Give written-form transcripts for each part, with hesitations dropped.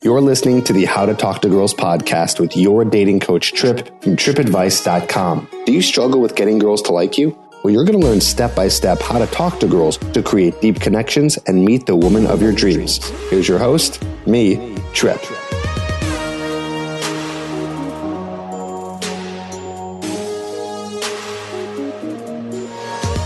You're listening to the How to Talk to Girls podcast with your dating coach, Trip, from tripadvice.com. Do you struggle with getting girls to like you? Well, you're going to learn step-by-step how to talk to girls to create deep connections and meet the woman of your dreams. Here's your host, me, Trip.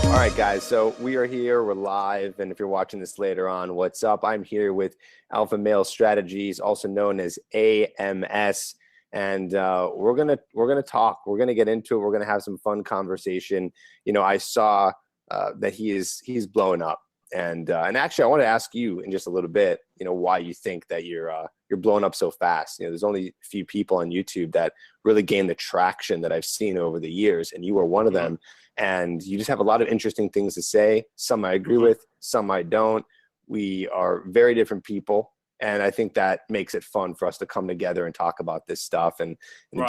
All right, guys, so we are here, we're live, and if you're watching this later on, what's up? I'm here with Alpha Male Strategies, also known as AMS, and we're gonna talk. We're gonna get into it. We're gonna have some fun conversation. You know, I saw that he's blowing up, and actually, I want to ask you in just a little bit, you know, why you think that you're blowing up so fast. You know, there's only a few people on YouTube that really gain the traction that I've seen over the years, and you are one of them. And you just have a lot of interesting things to say. Some I agree with, some I don't. We are very different people. And I think that makes it fun for us to come together and talk about this stuff and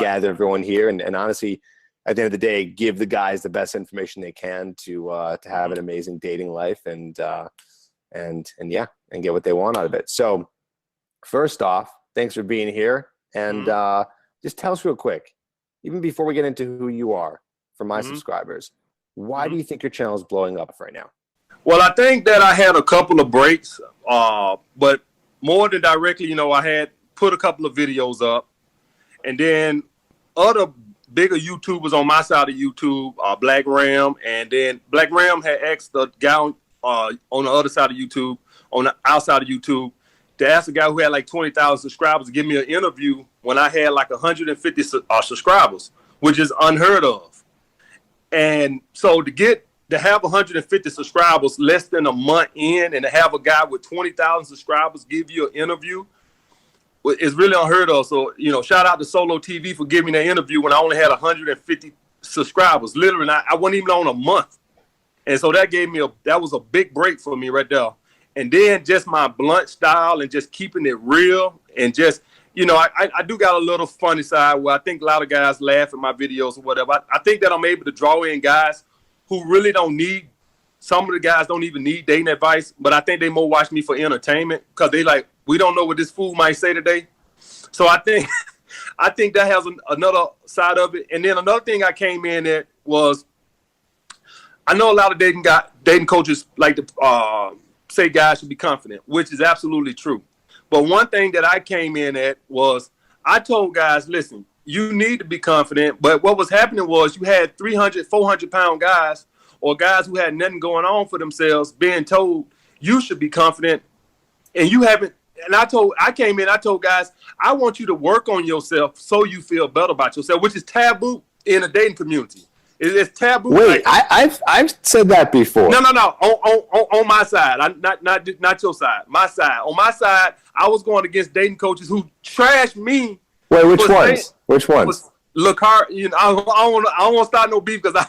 gather everyone here. And honestly, at the end of the day, give the guys the best information they can to have an amazing dating life and get what they want out of it. So first off, thanks for being here. And just tell us real quick, even before we get into who you are, for my subscribers, why do you think your channel is blowing up right now? Well, I think that I had a couple of breaks, but more than directly, you know, I had put a couple of videos up, and then other bigger YouTubers on my side of YouTube, Black Ram, and then Black Ram had asked the guy on the other side of YouTube, on the outside of YouTube, to ask a guy who had like 20,000 subscribers to give me an interview when I had like 150 subscribers, which is unheard of. And so to have 150 subscribers less than a month in, and to have a guy with 20,000 subscribers give you an interview is really unheard of. So, you know, shout out to Solo TV for giving me that interview when I only had 150 subscribers. Literally, I wasn't even on a month. And so that was a big break for me right there. And then just my blunt style and just keeping it real and just, you know, I do got a little funny side where I think a lot of guys laugh at my videos or whatever. I think that I'm able to draw in guys who really don't need, some of the guys don't even need dating advice, but I think they more watch me for entertainment because they like, we don't know what this fool might say today. So I think that has another side of it. And then another thing I came in at was, I know a lot of dating coaches like to say guys should be confident, which is absolutely true. But one thing that I came in at was I told guys, listen, you need to be confident. But what was happening was you had 300, 400-pound guys or guys who had nothing going on for themselves being told you should be confident. And you haven't. And I told guys, I want you to work on yourself so you feel better about yourself, which is taboo in a dating community. It's taboo. Wait, I've said that before. No. On my side, not your side. My side. On my side, I was going against dating coaches who trashed me. Wait, which ones? Look hard. You know, I don't want to start no beef because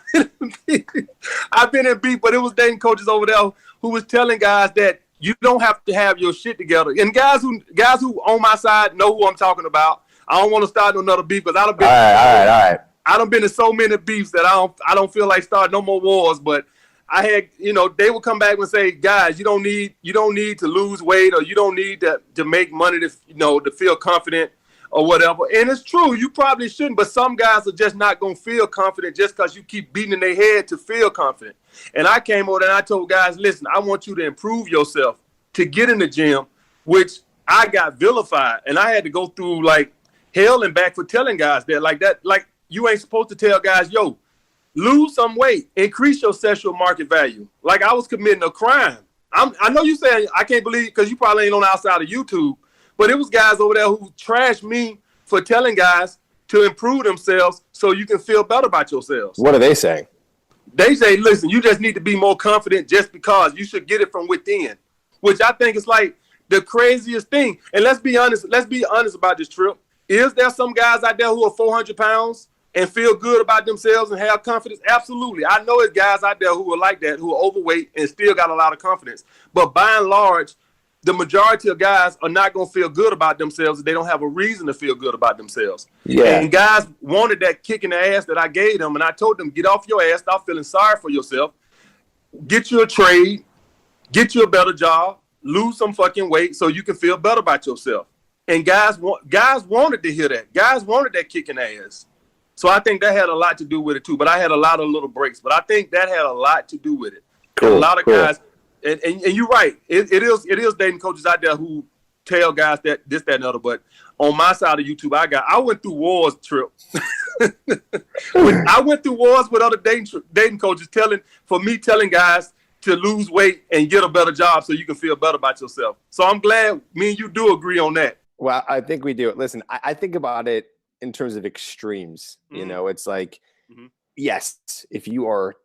I've been in beef, but it was dating coaches over there who was telling guys that you don't have to have your shit together. And guys who on my side know who I'm talking about. I don't want to start another beef because I've been. All right. I done been in so many beefs that I don't feel like starting no more wars. But I had, you know, they would come back and say, guys, you don't need to lose weight or you don't need to make money to feel confident or whatever. And it's true, you probably shouldn't. But some guys are just not gonna feel confident just because you keep beating in their head to feel confident. And I came over and I told guys, listen, I want you to improve yourself to get in the gym, which I got vilified, and I had to go through like hell and back for telling guys that. You ain't supposed to tell guys, yo, lose some weight, increase your sexual market value. Like I was committing a crime. I know you saying I can't believe because you probably ain't on the outside of YouTube, but it was guys over there who trashed me for telling guys to improve themselves so you can feel better about yourselves. What are they saying? They say, listen, you just need to be more confident just because you should get it from within, which I think is like the craziest thing. And let's be honest about this, Trip. Is there some guys out there who are 400 pounds and feel good about themselves and have confidence? Absolutely. I know it's guys out there who are like that, who are overweight and still got a lot of confidence. But by and large, the majority of guys are not going to feel good about themselves if they don't have a reason to feel good about themselves. Yeah. And guys wanted that kick in the ass that I gave them, and I told them, get off your ass, stop feeling sorry for yourself, get you a trade, get you a better job, lose some fucking weight so you can feel better about yourself. And guys wanted to hear that. Guys wanted that kicking ass. So I think that had a lot to do with it too. But I had a lot of little breaks. But I think that had a lot to do with it. Cool, a lot of cool. guys, and you're right. It is dating coaches out there who tell guys that this, that, and other. But on my side of YouTube, I went through wars, Trip. I went through wars with other dating coaches telling guys to lose weight and get a better job so you can feel better about yourself. So I'm glad me and you do agree on that. Well, I think we do. Listen, I think about it in terms of extremes. You know, it's like, yes, if you are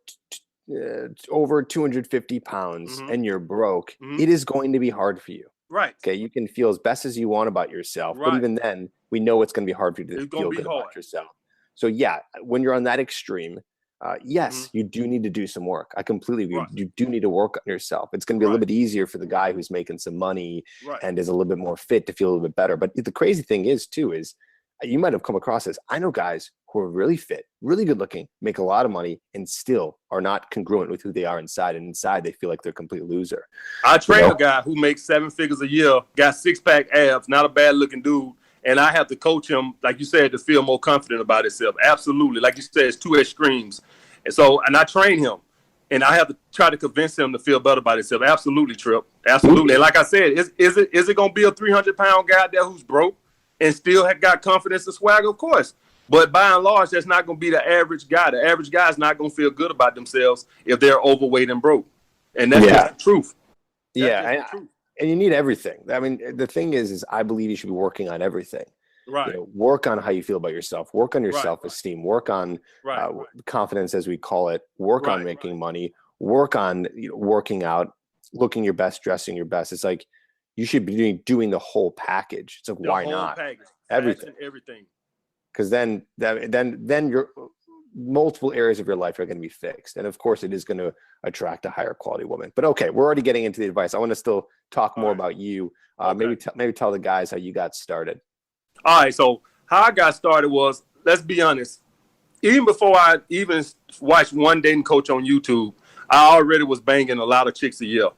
over 250 pounds and you're broke, it is going to be hard for you. Right. Okay. You can feel as best as you want about yourself, but even then, we know it's going to be hard for you to feel good about yourself. So yeah, when you're on that extreme, yes, you do need to do some work. I completely agree. Right. You do need to work on yourself. It's going to be a little bit easier for the guy who's making some money and is a little bit more fit to feel a little bit better. But the crazy thing is you might have come across this. I know guys who are really fit, really good looking, make a lot of money, and still are not congruent with who they are inside. And inside, they feel like they're a complete loser. I train a guy who makes 7 figures a year, got 6-pack abs, not a bad looking dude. And I have to coach him, like you said, to feel more confident about himself. Absolutely. Like you said, it's 2 extremes. And I train him. And I have to try to convince him to feel better about himself. Absolutely, Trip. Absolutely. And like I said, is it going to be a 300-pound guy there who's broke and still got confidence and swagger? Of course. But by and large, that's not going to be the average guy. The average guy is not going to feel good about themselves if they're overweight and broke. And that's just the truth. And you need everything. I mean, the thing is I believe you should be working on everything. Right. You know, work on how you feel about yourself. Work on your self-esteem. Work on confidence, as we call it. Work on making money. Work on working out, looking your best, dressing your best. It's like you should be doing the whole package. It's like, why not? Everything. Because then your multiple areas of your life are going to be fixed. And of course, it is going to attract a higher quality woman. But okay, we're already getting into the advice. I want to still talk more about you. Maybe tell the guys how you got started. All right. So how I got started was, let's be honest, even before I even watched one dating coach on YouTube, I already was banging a lot of chicks a year.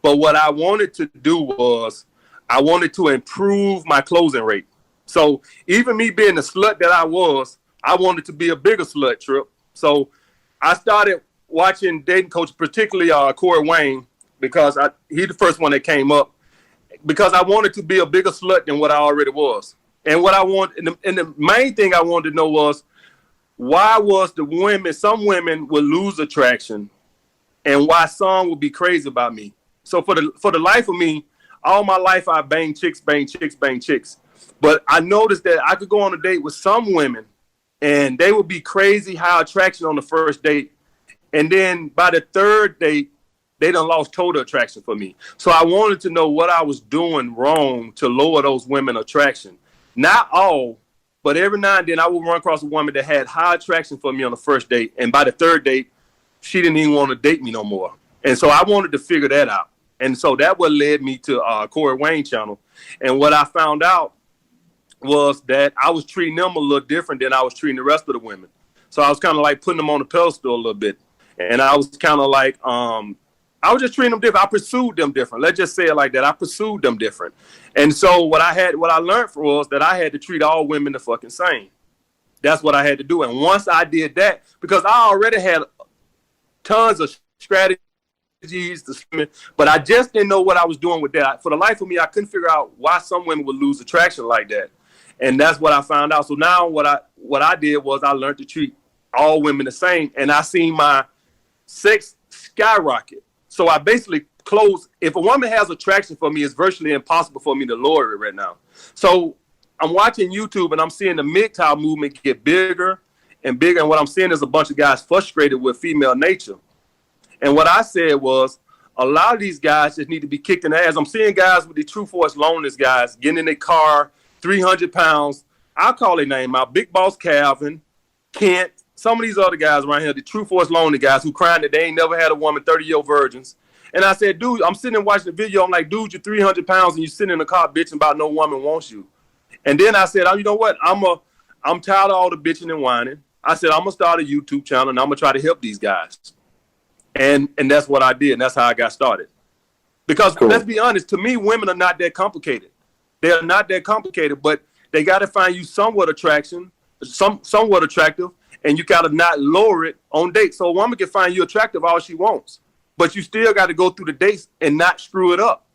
But what I wanted to do was I wanted to improve my closing rate. So even me being the slut that I wanted to be a bigger slut, Trip. So I started watching dating coaches, particularly Corey Wayne, because he's the first one that came up, because I wanted to be a bigger slut than what I already was. And what I want, and the main thing I wanted to know was, why was some women would lose attraction, and why some would be crazy about me. So for the life of me, all my life I banged chicks. But I noticed that I could go on a date with some women, and they would be crazy high attraction on the first date. And then by the third date, they done lost total attraction for me. So I wanted to know what I was doing wrong to lower those women attraction. Not all, but every now and then I would run across a woman that had high attraction for me on the first date. And by the third date, she didn't even want to date me no more. And so I wanted to figure that out. And so that what led me to Corey Wayne channel. And what I found out was that I was treating them a little different than I was treating the rest of the women. So I was kind of like putting them on the pedestal a little bit. And I was kind of like, I was just treating them different. I pursued them different. Let's just say it like that. I pursued them different. And so what I learned was that I had to treat all women the fucking same. That's what I had to do. And once I did that, because I already had tons of strategies, but I just didn't know what I was doing with that. For the life of me, I couldn't figure out why some women would lose attraction like that. And that's what I found out. So now what I did was I learned to treat all women the same. And I seen my sex skyrocket. So I basically close. If a woman has attraction for me, it's virtually impossible for me to lower it right now. So I'm watching YouTube and I'm seeing the MGTOW movement get bigger and bigger. And what I'm seeing is a bunch of guys frustrated with female nature. And what I said was, a lot of these guys just need to be kicked in the ass. I'm seeing guys with the True Force Loneliness guys getting in their car, 300 pounds. I'll call their name out. Big Boss Calvin, Kent, some of these other guys around here, the True Force Lonely guys who crying that they ain't never had a woman, 30-year virgins. And I said, dude, I'm sitting and watching the video. I'm like, dude, you're 300 pounds and you're sitting in the car bitching about no woman wants you. And then I said, oh, you know what? I'm tired of all the bitching and whining. I said, I'm going to start a YouTube channel and I'm going to try to help these guys. And that's what I did. And that's how I got started. Because let's be honest, to me, women are not that complicated. They're not that complicated, but they got to find you somewhat attractive, and you got to not lower it on dates. So a woman can find you attractive all she wants, but you still got to go through the dates and not screw it up.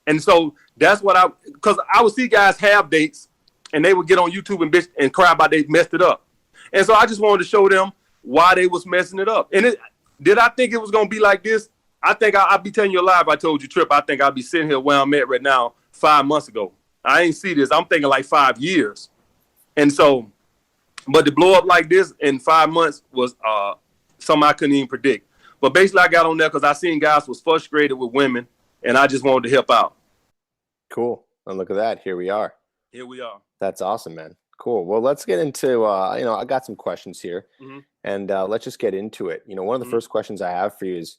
And so that's what because I would see guys have dates, and they would get on YouTube and cry about they messed it up. And so I just wanted to show them why they was messing it up. And did I think it was going to be like this? I think I'd be telling you a lie if I told you, Trip. I think I'd be sitting here where I'm at right now 5 months ago. I ain't see this. I'm thinking like 5 years. And so, but to blow up like this in 5 months was something I couldn't even predict. But basically I got on there because I seen guys was frustrated with women, and I just wanted to help out. Cool. And look at that. Here we are. Here we are. That's awesome, man. Cool. Well, let's get into, I got some questions here, and let's just get into it. One of the first questions I have for you is,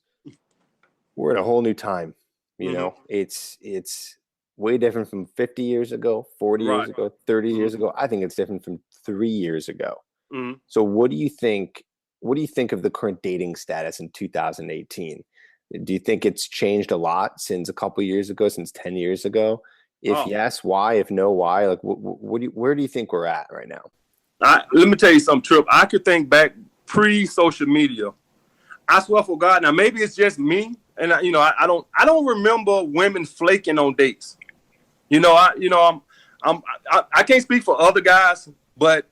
we're in a whole new time. It's way different from 50 years ago, 40 years ago, 30 years ago. I think it's different from 3 years ago. So what do you think of the current dating status in 2018? Do you think it's changed a lot since a couple of years ago, since 10 years ago? If yes, why? If no, why? Like, where do you think we're at right now? Let me tell you something, Trip. I could think back pre-social media. I swear for God. Now maybe it's just me, and I don't remember women flaking on dates. I can't speak for other guys, but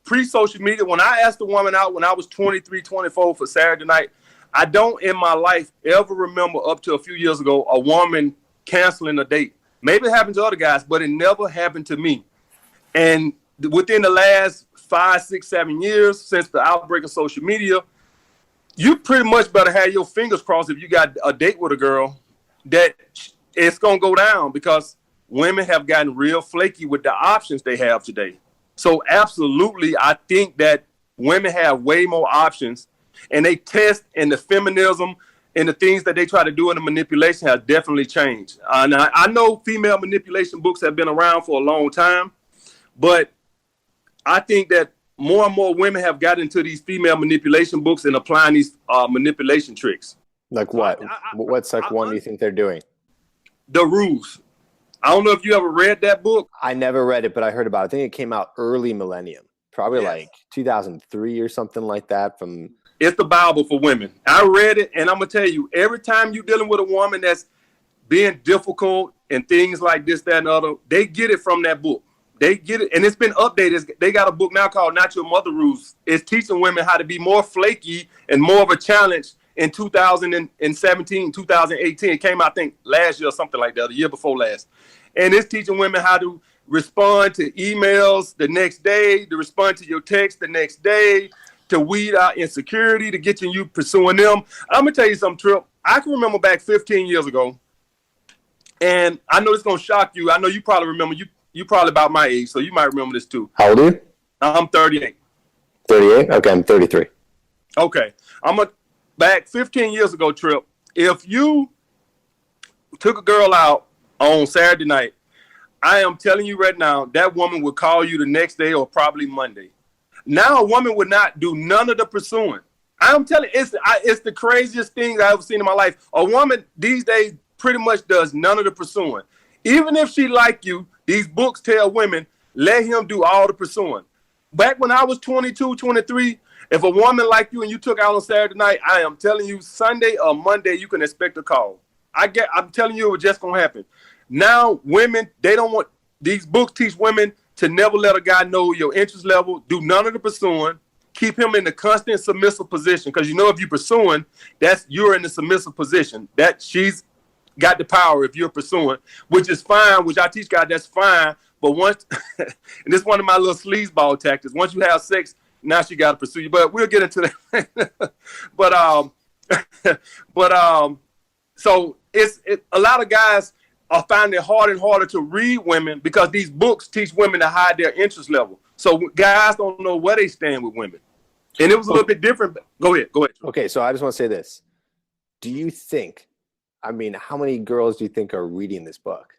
pre-social media, when I asked a woman out when I was 23, 24 for Saturday night, I don't in my life ever remember up to a few years ago a woman canceling a date. Maybe it happened to other guys, but it never happened to me. And within the last 5, 6, 7 years since the outbreak of social media, you pretty much better have your fingers crossed if you got a date with a girl that it's going to go down, because women have gotten real flaky with the options they have today. So absolutely, I think that women have way more options, and they test, and the feminism and the things that they try to do in the manipulation has definitely changed. Now, I know female manipulation books have been around for a long time, but I think that more and more women have gotten into these female manipulation books and applying these manipulation tricks. Like what? What's like one you think they're doing? The Rules. I don't know if you ever read that book. I never read it, but I heard about it. I think it came out early millennium, probably like 2003 or something like that. It's the Bible for women. I read it, and I'm going to tell you, every time you're dealing with a woman that's being difficult and things like this, that, and other, they get it from that book. They get it, and it's been updated. They got a book now called Not Your Mother Rules. It's teaching women how to be more flaky and more of a challenge in 2017, 2018. It came out, I think, last year or something like that, the year before last. And it's teaching women how to respond to emails the next day, to respond to your text the next day, to weed out insecurity, to get you pursuing them. I'm going to tell you something, Trip. I can remember back 15 years ago, and I know it's going to shock you. I know you probably remember. You probably about my age, so you might remember this too. How old are you? I'm 38. 38? Okay, I'm 33. Okay. Back 15 years ago, Trip, if you took a girl out on Saturday night, I am telling you right now, that woman would call you the next day or probably Monday. Now a woman would not do none of the pursuing. I'm telling you, it's the craziest thing I've ever seen in my life. A woman these days pretty much does none of the pursuing. Even if she like you, these books tell women, let him do all the pursuing. Back when I was 22, 23, if a woman like you and you took out on Saturday night, I am telling you, Sunday or Monday, you can expect a call. I'm telling you, it was just going to happen. Now, women, these books teach women to never let a guy know your interest level, do none of the pursuing, keep him in the constant submissive position. Because if you're pursuing, you're in the submissive position. That she's got the power if you're pursuing, which is fine, which I teach guys, that's fine. But once, and this is one of my little sleazeball tactics, once you have sex, now she got to pursue you. But we'll get into that. So a lot of guys are finding it harder and harder to read women because these books teach women to hide their interest level. So guys don't know where they stand with women. And it was a little bit different. Go ahead. Okay, so I just want to say this. Do you think, how many girls do you think are reading this book?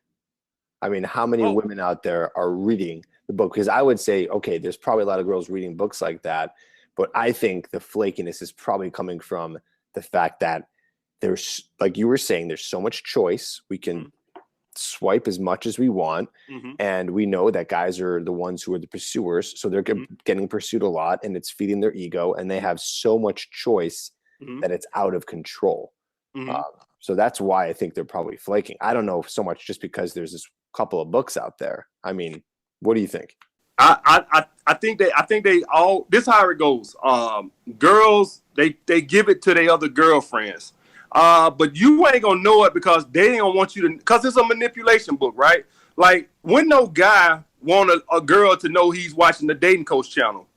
How many women out there are reading the book? Because I would say, okay, there's probably a lot of girls reading books like that, but I think the flakiness is probably coming from the fact that there's, like you were saying, there's so much choice. We can swipe as much as we want. And we know that guys are the ones who are the pursuers. So they're getting pursued a lot, and it's feeding their ego, and they have so much choice that it's out of control. So that's why I think they're probably flaking. I don't know so much just because there's this couple of books out there. I mean, what do you think? I think they all, this is how it goes. Girls, they give it to their other girlfriends. But you ain't gonna know it because they ain't gonna want you to, because it's a manipulation book, right? Like, when no guy want a girl to know he's watching the dating coach channel,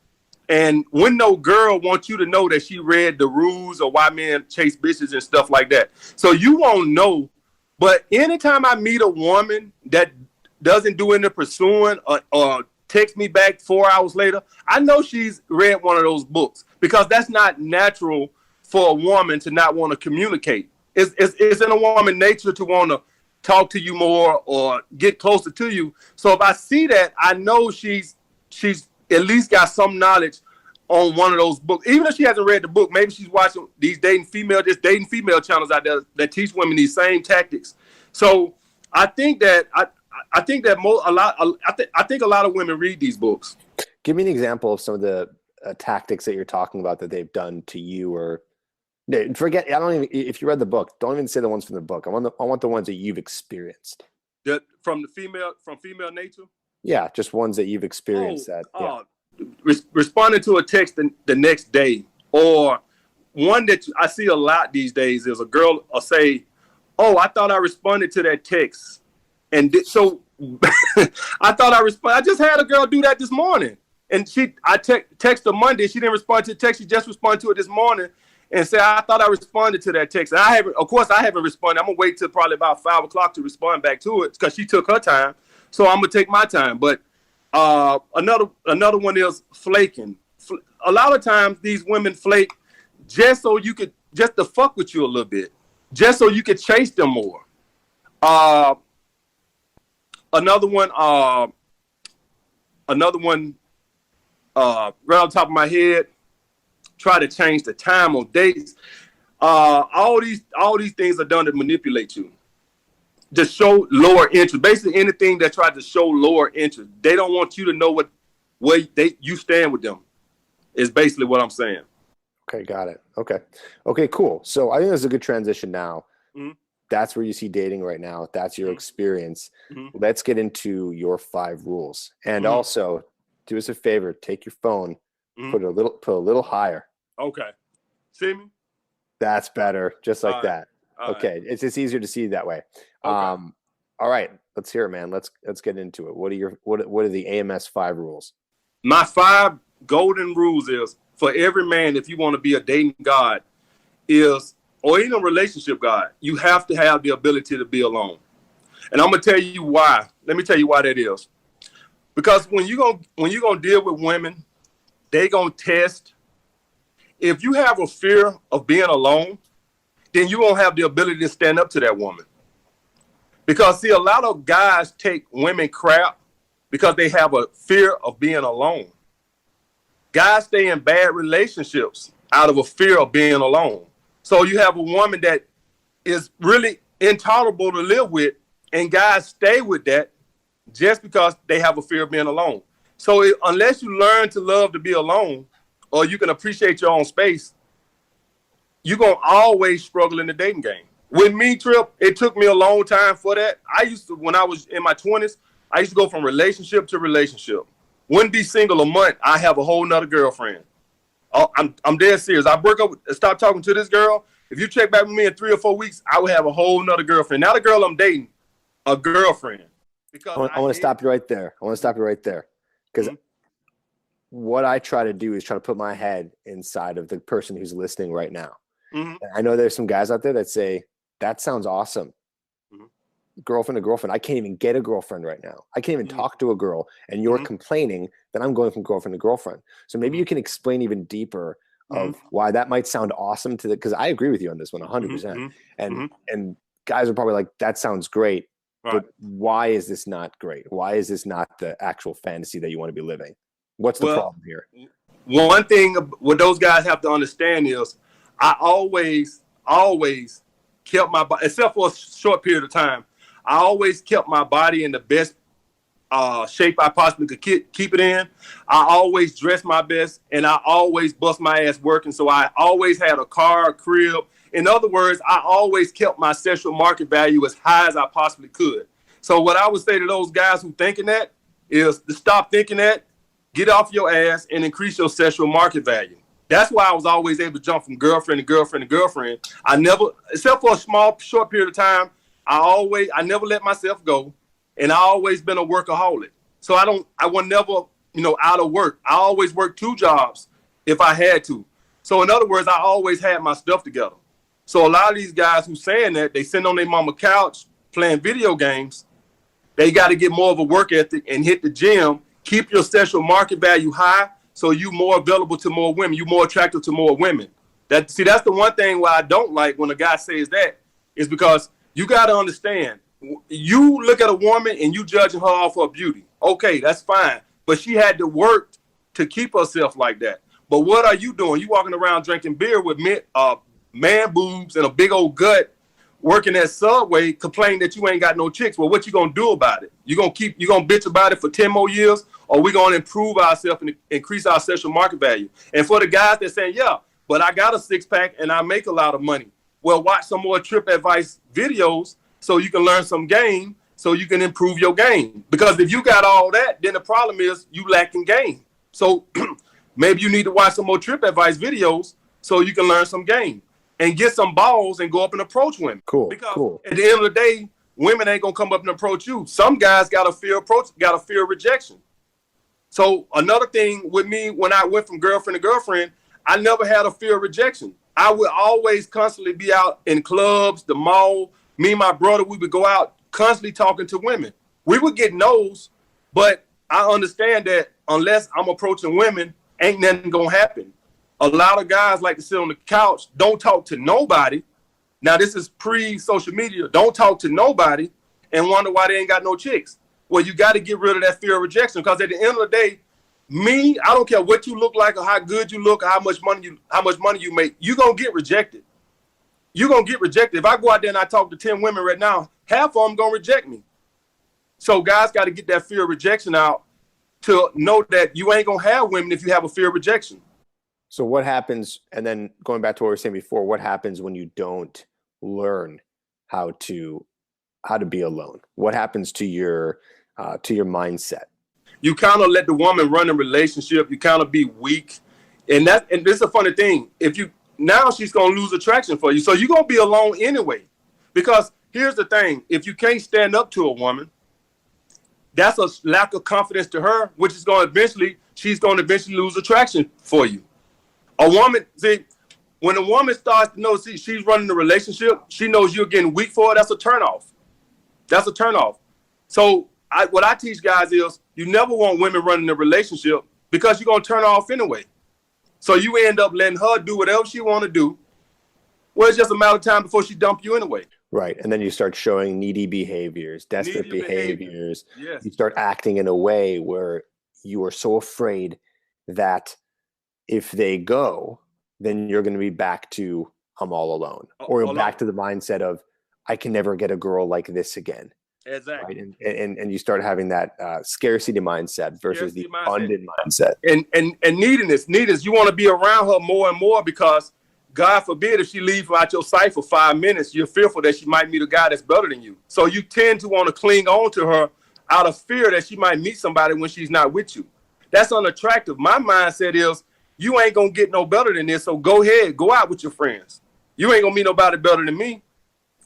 and when no girl wants you to know that she read the rules of why men chase bitches and stuff like that. So you won't know. But anytime I meet a woman that doesn't do any pursuing or text me back 4 hours later, I know she's read one of those books, because that's not natural for a woman to not want to communicate. It's in a woman's nature to want to talk to you more or get closer to you. So if I see that, I know she's at least got some knowledge on one of those books. Even if she hasn't read the book, maybe she's watching these dating female channels out there that teach women these same tactics. So I think that I think a lot of women read these books. Give me an example of some of the tactics that you're talking about that they've done to you, or forget. I don't even, if you read the book, don't even say the ones from the book. I want the ones that you've experienced. From female nature. Yeah, just ones that you've experienced. Responding to a text the next day, or one that I see a lot these days is a girl will say, "Oh, I thought I responded to that text," and so I thought I responded. I just had a girl do that this morning, and I text her Monday. She didn't respond to the text. She just responded to it this morning and said, "I thought I responded to that text." And I haven't responded. I'm gonna wait till probably about 5 o'clock to respond back to it because she took her time. So I'm gonna take my time. But another one is flaking. A lot of times these women flake just to fuck with you a little bit, just so you could chase them more. Another one, right on top of my head, try to change the time on dates. All these things are done to manipulate you, to show lower interest. Basically, anything that tries to show lower interest, they don't want you to know where you stand with them. Is basically what I'm saying. Okay, got it. Okay, cool. So I think there's a good transition now. That's where you see dating right now. That's your experience. Let's get into your 5 rules. And also, do us a favor, take your phone, put a little higher. Okay. See me? That's better. Just like that. Okay. It's just easier to see that way. Okay. All right. Let's hear it, man. Let's get into it. What are the AMS 5 rules? My 5 golden rules is, for every man, if you want to be a dating god, or even a relationship god, you have to have the ability to be alone. And I'm gonna tell you why. Let me tell you why that is. Because when you're gonna deal with women, they gonna test. If you have a fear of being alone, then you won't have the ability to stand up to that woman. Because see, a lot of guys take women crap because they have a fear of being alone. Guys stay in bad relationships out of a fear of being alone. So you have a woman that is really intolerable to live with, and guys stay with that just because they have a fear of being alone. So unless you learn to love to be alone, or you can appreciate your own space, you're going to always struggle in the dating game. With me, Trip, it took me a long time for that. When I was in my 20s, I used to go from relationship to relationship. Wouldn't be single a month, I have a whole nother girlfriend. I'm dead serious. I broke up, stopped talking to this girl. If you check back with me in 3 or 4 weeks, I would have a whole nother girlfriend. Now the girl I'm dating, a girlfriend. Because I want to stop you right there. Because what I try to do is try to put my head inside of the person who's listening right now. And I know there's some guys out there that say, that sounds awesome. Girlfriend to girlfriend. I can't even get a girlfriend right now. I can't even talk to a girl. And you're complaining that I'm going from girlfriend to girlfriend. So maybe you can explain even deeper of why that might sound awesome to because I agree with you on this one 100%. And guys are probably like, that sounds great. Right. But why is this not great? Why is this not the actual fantasy that you want to be living? What's the problem here? One thing what those guys have to understand is I always kept my body, except for a short period of time, I always kept my body in the best shape I possibly could keep it in. I always dressed my best, and I always bust my ass working. So I always had a car, a crib. In other words, I always kept my sexual market value as high as I possibly could. So what I would say to those guys who thinking that is to stop thinking that, get off your ass, and increase your sexual market value. That's why I was always able to jump from girlfriend to girlfriend to girlfriend. I never, except for a short period of time, I never let myself go. And I always been a workaholic. So I was never, out of work. I always worked 2 jobs if I had to. So in other words, I always had my stuff together. So a lot of these guys who saying that, they sitting on their mama couch playing video games, they got to get more of a work ethic and hit the gym, keep your sexual market value high so you more available to more women, you more attractive to more women. That's the one thing why I don't like when a guy says that is because you got to understand, you look at a woman and you judging her off her beauty. Okay, that's fine. But she had to work to keep herself like that. But what are you doing? You walking around drinking beer with man boobs and a big old gut, working at Subway, complaining that you ain't got no chicks. Well, what you gonna do about it? You gonna bitch about it for 10 more years, or we gonna improve ourselves and increase our sexual market value? And for the guys that saying, yeah, but I got a 6-pack and I make a lot of money. Well, watch some more Trip Advice videos so you can learn some game, so you can improve your game. Because if you got all that, then the problem is you lacking game. So maybe you need to watch some more Trip Advice videos so you can learn some game and get some balls and go up and approach women. Cool. Because at the end of the day, women ain't gonna come up and approach you. Some guys got a fear of rejection. So another thing with me, when I went from girlfriend to girlfriend, I never had a fear of rejection. I would always constantly be out in clubs, the mall. Me and my brother, we would go out constantly talking to women. We would get no's, but I understand that unless I'm approaching women, ain't nothing gonna happen. A lot of guys like to sit on the couch, don't talk to nobody. Now, this is pre-social media. Don't talk to nobody and wonder why they ain't got no chicks. Well, you got to get rid of that fear of rejection, because at the end of the day, I don't care what you look like or how good you look or how much money you make, you're going to get rejected. You're going to get rejected. If I go out there and I talk to 10 women right now, half of them going to reject me. So guys got to get that fear of rejection out to know that you ain't going to have women if you have a fear of rejection. So what happens, and then going back to what we were saying before, what happens when you don't learn how to be alone? What happens to your mindset? You kind of let the woman run the relationship. You kind of be weak. And this is a funny thing. Now she's going to lose attraction for you. So you're going to be alone anyway. Because here's the thing. If you can't stand up to a woman, that's a lack of confidence to her, which is she's going to eventually lose attraction for you. A woman, when a woman starts to know, she's running the relationship, she knows you're getting weak for her, that's a turnoff. That's a turnoff. So what I teach guys is you never want women running the relationship, because you're going to turn her off anyway. So you end up letting her do whatever she want to do. Well, it's just a matter of time before she dump you anyway. Right. And then you start showing needy behaviors, desperate behaviors. Yes. You start acting in a way where you are so afraid that if they go, then you're going to be back to I'm all alone, or you're back to the mindset of I can never get a girl like this again. Exactly. Right? And you start having that scarcity mindset versus the abundant mindset. And neediness. You want to be around her more and more, because God forbid if she leaves out your sight for 5 minutes, you're fearful that she might meet a guy that's better than you. So you tend to want to cling on to her out of fear that she might meet somebody when she's not with you. That's unattractive. My mindset is, you ain't going to get no better than this, so go ahead, go out with your friends. You ain't going to meet nobody better than me.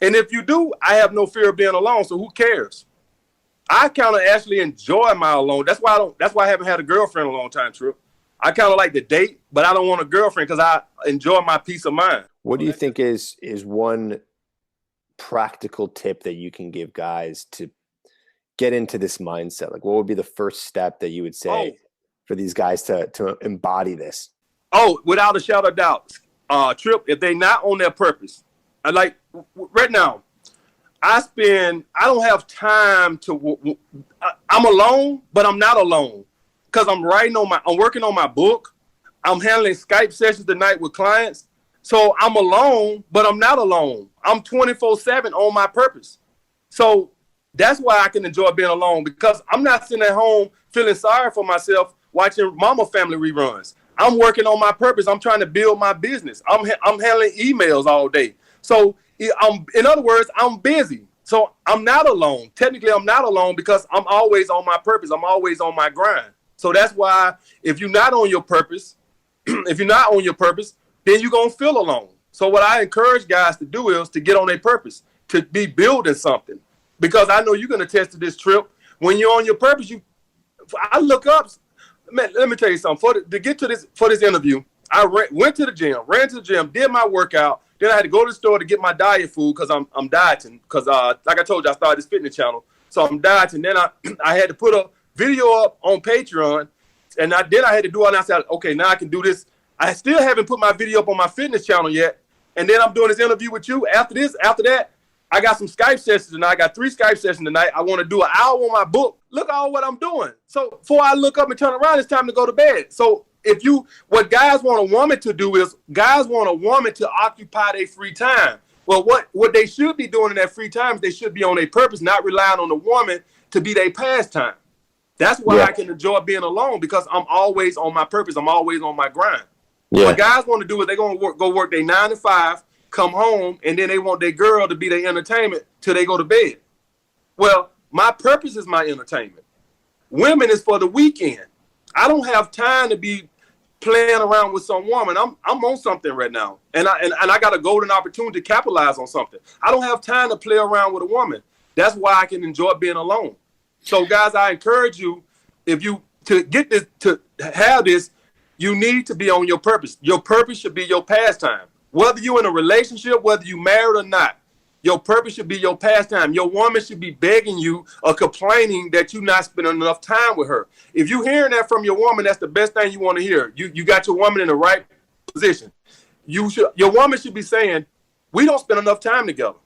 And if you do, I have no fear of being alone, so who cares? I kind of actually enjoy my alone. That's why I haven't had a girlfriend in a long time, Trip. I kind of like to date, but I don't want a girlfriend because I enjoy my peace of mind. What do you think is one practical tip that you can give guys to get into this mindset? Like, what would be the first step that you would say for these guys to embody this? Oh, without a shadow of doubt, Trip, if they not on their purpose. Right now, I don't have time to, I'm alone, but I'm not alone, because I'm working on my book. I'm handling Skype sessions tonight with clients. So I'm alone, but I'm not alone. I'm 24/7 on my purpose. So That's why I can enjoy being alone, because I'm not sitting at home feeling sorry for myself watching Mama Family reruns. I'm working on my purpose. I'm trying to build my business. I'm handling emails all day. So in other words, I'm busy. So I'm not alone. Technically, I'm not alone because I'm always on my purpose. I'm always on my grind. So that's why if you're not on your purpose, if you're not on your purpose, then you're going to feel alone. So what I encourage guys to do is to get on their purpose, to be building something. Because I know you're going to test this Trip. When you're on your purpose, I look up. Man, let me tell you something. To get to this for this interview, I went to the gym, ran to the gym, did my workout. Then I had to go to the store to get my diet food because I'm dieting. Because like I told you, I started this fitness channel, so I'm dieting. Then I had to put a video up on Patreon, and then I had to do it. And I said, okay, now I can do this. I still haven't put my video up on my fitness channel yet. And then I'm doing this interview with you. After that, I got some Skype sessions tonight. I got 3 Skype sessions tonight. I want to do an hour on my book. Look at all what I'm doing. So before I look up and turn around, it's time to go to bed. So what guys want a woman to do is guys want a woman to occupy their free time. Well, what they should be doing in that free time is they should be on their purpose, not relying on the woman to be their pastime. That's why I can enjoy being alone, because I'm always on my purpose. I'm always on my grind. Yeah. What guys want to do is they're going to go work their 9 to 5, come home, and then they want their girl to be their entertainment till they go to bed. Well, my purpose is my entertainment. Women is for the weekend. I don't have time to be playing around with some woman. I'm on something right now, and I got a golden opportunity to capitalize on something. I don't have time to play around with a woman. That's why I can enjoy being alone. So, guys, I encourage you, to get this, to have this, you need to be on your purpose. Your purpose should be your pastime. Whether you're in a relationship, whether you're married or not, your purpose should be your pastime. Your woman should be begging you or complaining that you're not spending enough time with her. If you're hearing that from your woman, that's the best thing you want to hear. You got your woman in the right position. Your woman should be saying, we don't spend enough time together.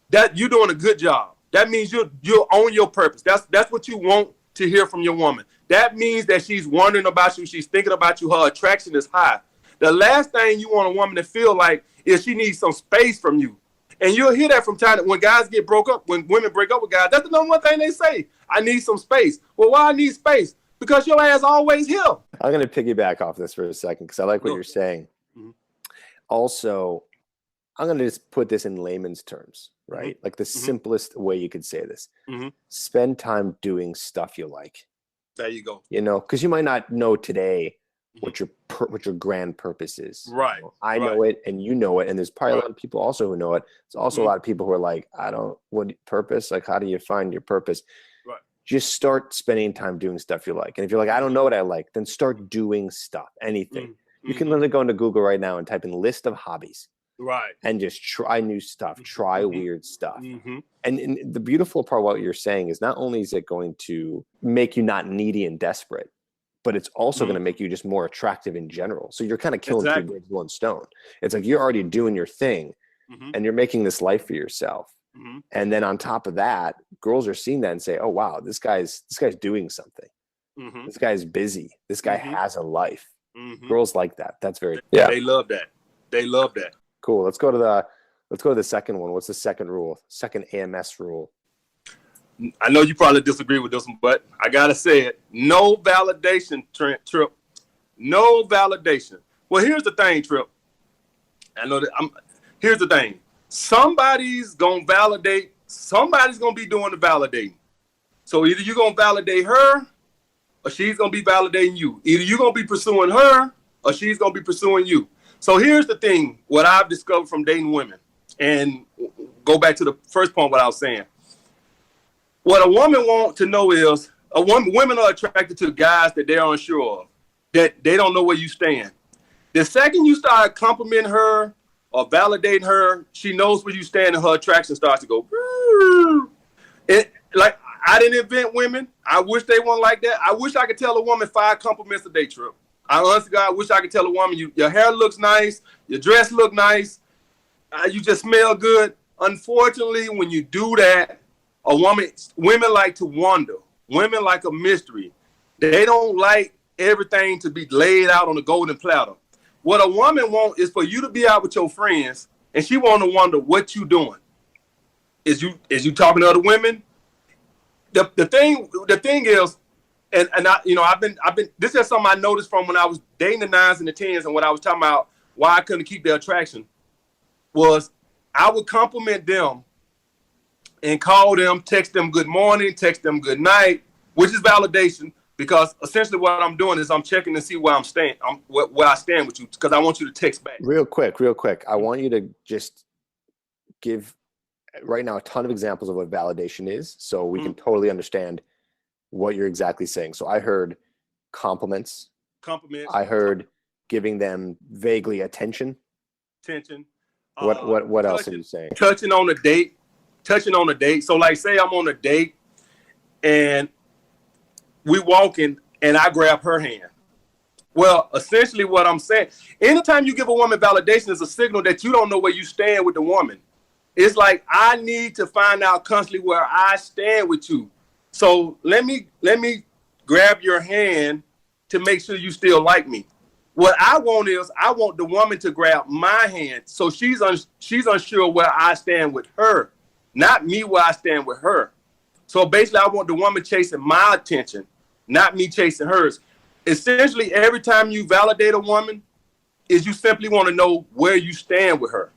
That you're doing a good job. That means you're on your purpose. That's what you want to hear from your woman. That means that she's wondering about you. She's thinking about you. Her attraction is high. The last thing you want a woman to feel like is she needs some space from you. And you'll hear that from time when guys get broke up, when women break up with guys. That's the number one thing they say. I need some space. Well, why I need space? Because your ass always here. I'm going to piggyback off this for a second because I like what you're saying. Mm-hmm. Also, I'm going to just put this in layman's terms, right? Mm-hmm. Like the simplest way you could say this. Mm-hmm. Spend time doing stuff you like. There you go. You know, because you might not know today what your grand purpose is. Right. I know it and you know it. And there's probably a lot of people also who know it. There's also a lot of people who are like, what purpose? Like, how do you find your purpose? Right. Just start spending time doing stuff you like. And if you're like, I don't know what I like, then start doing stuff, anything. You can literally go into Google right now and type in list of hobbies. Right. And just try new stuff, try weird stuff. And the beautiful part of what you're saying is not only is it going to make you not needy and desperate, but it's also going to make you just more attractive in general. So you're kind of killing 2 birds with 1 stone. It's like you're already doing your thing and you're making this life for yourself. And then on top of that, girls are seeing that and say, oh, wow, this guy's doing something. This guy's busy. This guy has a life. Girls like that. That's very, They love that. They love that. Cool. Let's go to the second one. What's the second rule? Second AMS rule. I know you probably disagree with this one, but I gotta say it. No validation, Trip. No validation. Well, here's the thing, Trip. I know that here's the thing. Somebody's gonna validate. Somebody's gonna be doing the validating. So either you're gonna validate her, or she's gonna be validating you. Either you're gonna be pursuing her, or she's gonna be pursuing you. So here's the thing. What I've discovered from dating women, and go back to the first point. What I was saying. What a woman wants to know is women are attracted to guys that they're unsure of, that they don't know where you stand. The second you start complimenting her or validating her, she knows where you stand and her attraction starts to go. Like, I didn't invent women. I wish they weren't like that. I wish I could tell a woman 5 compliments a day, Trip. I honestly, God, wish I could tell a woman, your hair looks nice, your dress look nice, you just smell good. Unfortunately, when you do that, women like to wonder. Women like a mystery. They don't like everything to be laid out on a golden platter. What a woman wants is for you to be out with your friends, and she want to wonder what you doing. Is you talking to other women? the thing is, and I, I've been, this is something I noticed from when I was dating the 9s and the 10s, and what I was talking about why I couldn't keep their attraction was I would compliment them and call them, text them good morning, text them good night, which is validation, because essentially what I'm doing is I'm checking to see where I'm staying, where I stand with you, because I want you to text back. Real quick. I want you to just give right now a ton of examples of what validation is, so we can totally understand what you're exactly saying. So I heard compliments. I heard giving them vaguely attention. What else are you saying? Touching on a date. So like, say I'm on a date and we walking and I grab her hand. Well, essentially what I'm saying, anytime you give a woman validation is a signal that you don't know where you stand with the woman. It's like, I need to find out constantly where I stand with you. So let me grab your hand to make sure you still like me. What I want is, I want the woman to grab my hand, so she's unsure where I stand with her, not me where I stand with her. So basically, I want the woman chasing my attention, not me chasing hers. Essentially, every time you validate a woman, is you simply want to know where you stand with her,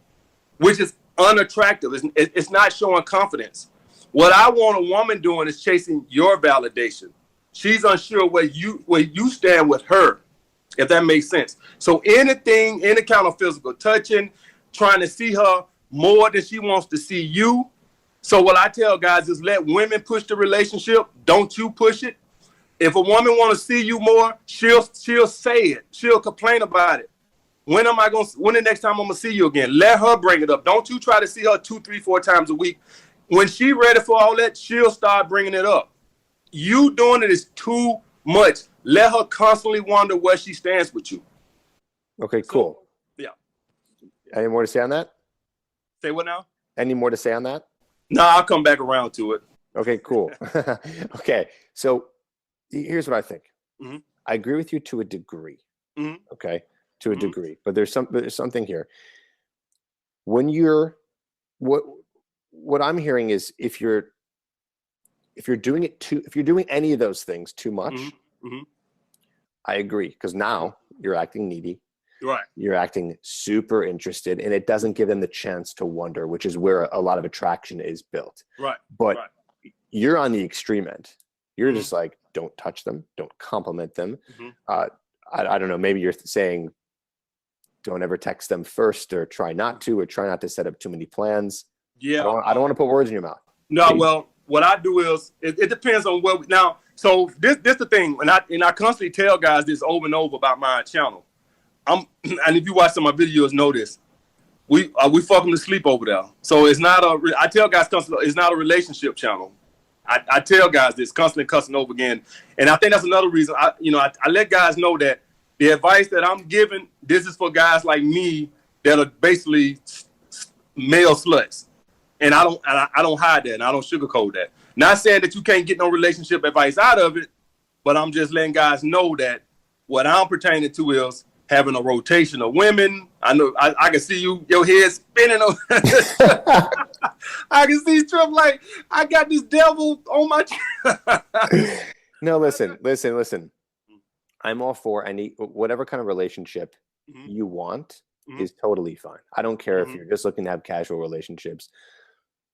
which is unattractive. It's not showing confidence. What I want a woman doing is chasing your validation. She's unsure where you stand with her, if that makes sense. So anything, any kind of physical touching, trying to see her more than she wants to see you. So what I tell guys is, let women push the relationship. Don't you push it. If a woman want to see you more, she'll say it. She'll complain about it. When the next time I'm gonna see you again? Let her bring it up. Don't you try to see her 2, 3, 4 times a week. When she ready for all that, she'll start bringing it up. You doing it is too much. Let her constantly wonder where she stands with you. Okay, cool. So, yeah. Any more to say on that? Say what now? Any more to say on that? No, I'll come back around to it. Okay, cool. Okay, so here's what I think. Mm-hmm. I agree with you to a degree. Mm-hmm. Okay, to a degree, but there's something here. When you're what I'm hearing is, if you're doing any of those things too much, I agree, because now you're acting needy. Right. You're acting super interested, and it doesn't give them the chance to wonder, which is where a lot of attraction is built. Right. But you're on the extreme end. You're just like, don't touch them, don't compliment them. I don't know, maybe you're saying don't ever text them first, or try not to set up too many plans. Yeah. I don't want to put words in your mouth. No, well, what I do is, it depends on what now. So this the thing, and I constantly tell guys this over and over about my channel. And if you watch some of my videos, know this. We fuck them to sleep over there. So it's not I tell guys constantly, it's not a relationship channel. I tell guys this constantly, cussing over again. And I think that's another reason I let guys know that the advice that I'm giving, this is for guys like me that are basically male sluts. And I don't hide that, and I don't sugarcoat that. Not saying that you can't get no relationship advice out of it, but I'm just letting guys know that what I'm pertaining to is having a rotation of women. I know I can see your head spinning. I can see Trump like, I got this devil on my. No, listen. I'm all for any whatever kind of relationship you want is totally fine. I don't care if you're just looking to have casual relationships,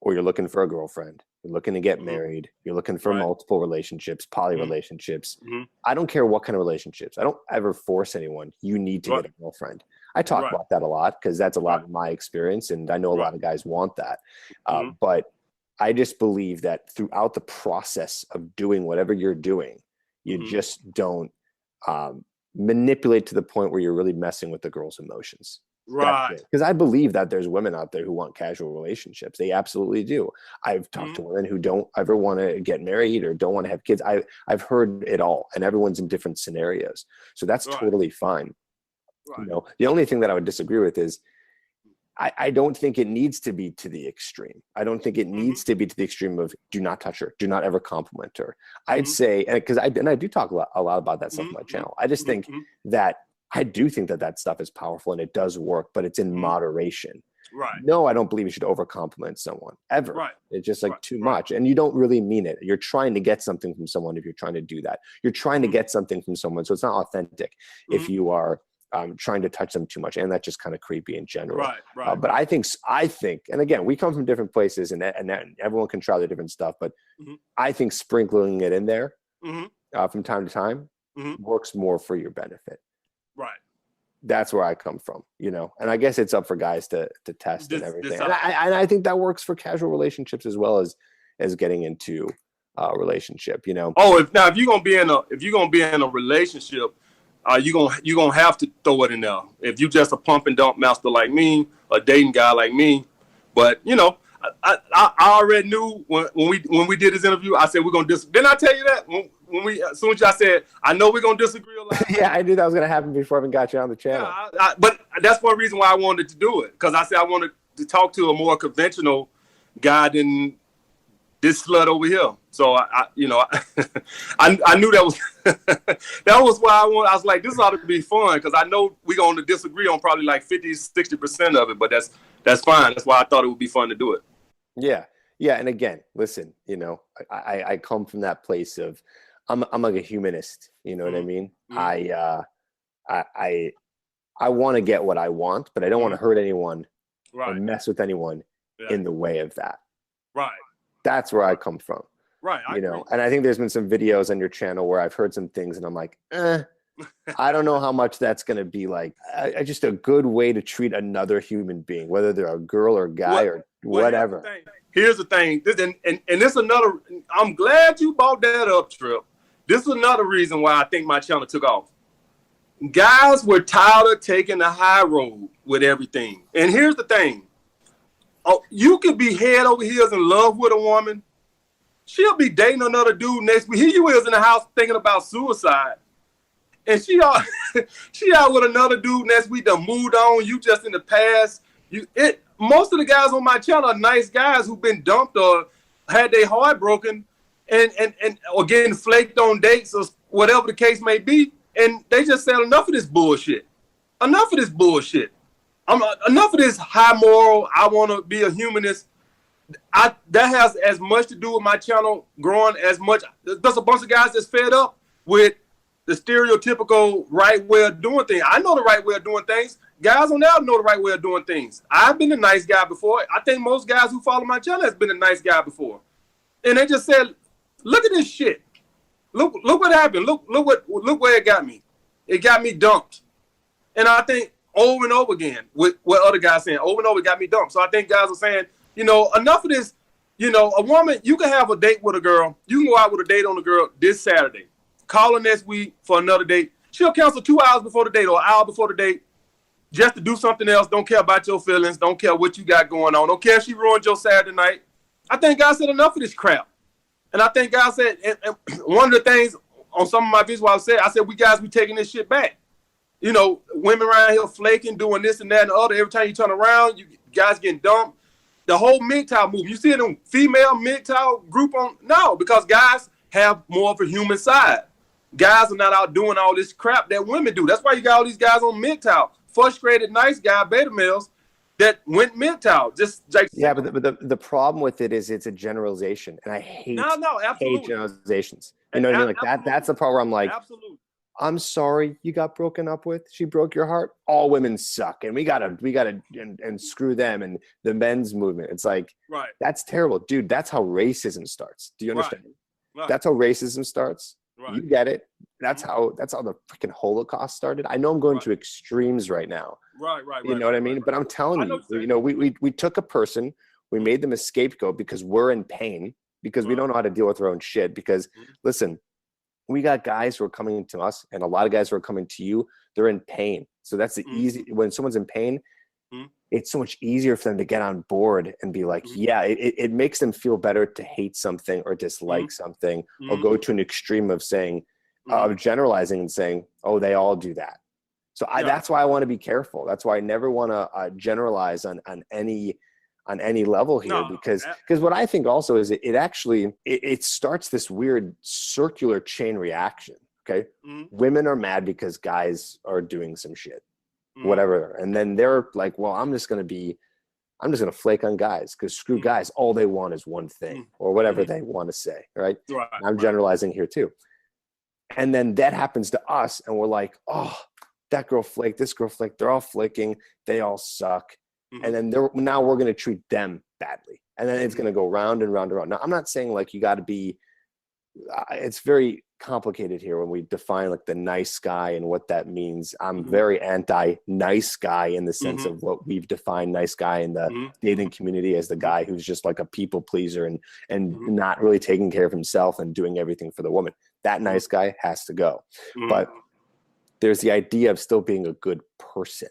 or you're looking for a girlfriend, you're looking to get married, you're looking for multiple relationships, poly relationships. I don't care what kind of relationships. I don't ever force anyone. You need to get a girlfriend. I talk about that a lot, because that's a lot of my experience, and I know a lot of guys want that. But I just believe that throughout the process of doing whatever you're doing, you just don't manipulate to the point where you're really messing with the girl's emotions. Right. Because I believe that there's women out there who want casual relationships. They absolutely do. I've talked to women who don't ever want to get married or don't want to have kids. I've heard it all, and everyone's in different scenarios. So that's totally fine. You know, the only thing that I would disagree with is I don't think it needs to be to the extreme. I don't think it needs to be to the extreme of do not touch her, do not ever compliment her. I'd say, because I do talk a lot about that stuff on my channel. I just think that I do think that stuff is powerful and it does work, but it's in moderation. Right. No, I don't believe you should overcompliment someone ever. Right. It's just like too Right. much. And you don't really mean it. You're trying to get something from someone if you're trying to do that. You're trying to get something from someone. So it's not authentic if you are trying to touch them too much. And that's just kind of creepy in general. Right. Right. But I think, and again, we come from different places and everyone can try their different stuff. But I think sprinkling it in there from time to time works more for your benefit. Right. That's where I come from, you know, and I guess it's up for guys to test and everything. And I think that works for casual relationships as well as getting into a relationship, you know. Oh, if you're gonna be in a relationship, you're gonna have to throw it in there. If you just a pump and dump master like me, a dating guy like me, but you know, I already knew when we did this interview. I said we're gonna disagree. Didn't I tell you that as soon as I said I know we're gonna disagree a lot? Yeah, I knew that was gonna happen before I even got you on the channel. Yeah, but that's one reason why I wanted to do it, because I said I wanted to talk to a more conventional guy than this slut over here. So I knew that was that was why I was like, this ought to be fun, because I know we're going to disagree on probably like 50-60% of it, but that's fine. That's why I thought it would be fun to do it. Yeah. And again, listen, you know, I come from that place of I'm like a humanist. You know what I mean? I want to get what I want, but I don't want to hurt anyone or mess with anyone in the way of that. Right. That's where I come from. Right. You know, and I think there's been some videos on your channel where I've heard some things and I'm like, I don't know how much that's going to be like just a good way to treat another human being, whether they're a girl or a guy or whatever. Here's the thing. And this another, I'm glad you brought that up, Trip. This is another reason why I think my channel took off. Guys were tired of taking the high road with everything. And here's the thing. Oh, you could be head over heels in love with a woman. She'll be dating another dude next week. Here you is in the house thinking about suicide. And she out with another dude next week that moved on. You just in the past. Most of the guys on my channel are nice guys who've been dumped or had their heart broken and or getting flaked on dates or whatever the case may be. And they just said, enough of this bullshit. Enough of this bullshit. Enough of this high moral, I want to be a humanist. That has as much to do with my channel growing as much. There's a bunch of guys that's fed up with the stereotypical right way of doing things. I know the right way of doing things. Guys on there know the right way of doing things. I've been a nice guy before. I think most guys who follow my channel has been a nice guy before. And they just said, look at this shit. Look what happened. Look where it got me. It got me dumped. And I think over and over again, with what other guys saying, over and over, it got me dumped. So I think guys are saying, you know, enough of this. You know, a woman, you can have a date with a girl. You can go out with a date on a girl this Saturday. Call her next week for another date. She'll cancel 2 hours before the date or an hour before the date just to do something else. Don't care about your feelings. Don't care what you got going on. Don't care if she ruined your Saturday night. I think God said enough of this crap. And I think God said, and one of the things on some of my videos I said, we taking this shit back. You know, women around here flaking, doing this and that and the other. Every time you turn around, you guys getting dumped. The whole MGTOW movement. You see it in female MGTOW group on? No, because guys have more of a human side. Guys are not out doing all this crap that women do. That's why you got all these guys on MGTOW. Frustrated, nice guy, beta males that went MGTOW. Just like but the problem with it is it's a generalization, and I hate generalizations. You know what I mean? Like that. That's the part where I'm like, absolutely. I'm sorry you got broken up with. She broke your heart. All women suck, and we gotta and screw them and the men's movement. It's like, right. That's terrible, dude. That's how racism starts. Do you understand? Right. That's how racism starts. Right. You get it. That's how the freaking Holocaust started. I know I'm going to extremes right now. Right. You know what I mean? But I'm telling you, know, we took a person, we made them a scapegoat because we're in pain, because we don't know how to deal with our own shit. Because listen, we got guys who are coming to us, and a lot of guys who are coming to you, they're in pain. So that's the easy, when someone's in pain, it's so much easier for them to get on board and be like, yeah, it makes them feel better to hate something or dislike something or go to an extreme of saying, of generalizing and saying, oh, they all do that. So that's why I want to be careful. That's why I never want to generalize on any level here, because what I think also is it actually starts this weird circular chain reaction. Okay. Women are mad because guys are doing some shit, whatever. And then they're like, well, I'm just going to be I'm just going to flake on guys because screw guys. All they want is one thing or whatever they want to say. Right. Right. I'm generalizing here too. And then that happens to us. And we're like, oh, that girl flaked, this girl flaked. They're all flaking. They all suck. And then now we're going to treat them badly. And then it's going to go round and round and round. Now, I'm not saying like you got to be, it's very complicated here when we define like the nice guy and what that means. I'm very anti-nice guy in the sense of what we've defined nice guy in the dating community as the guy who's just like a people pleaser and not really taking care of himself and doing everything for the woman. That nice guy has to go. But there's the idea of still being a good person.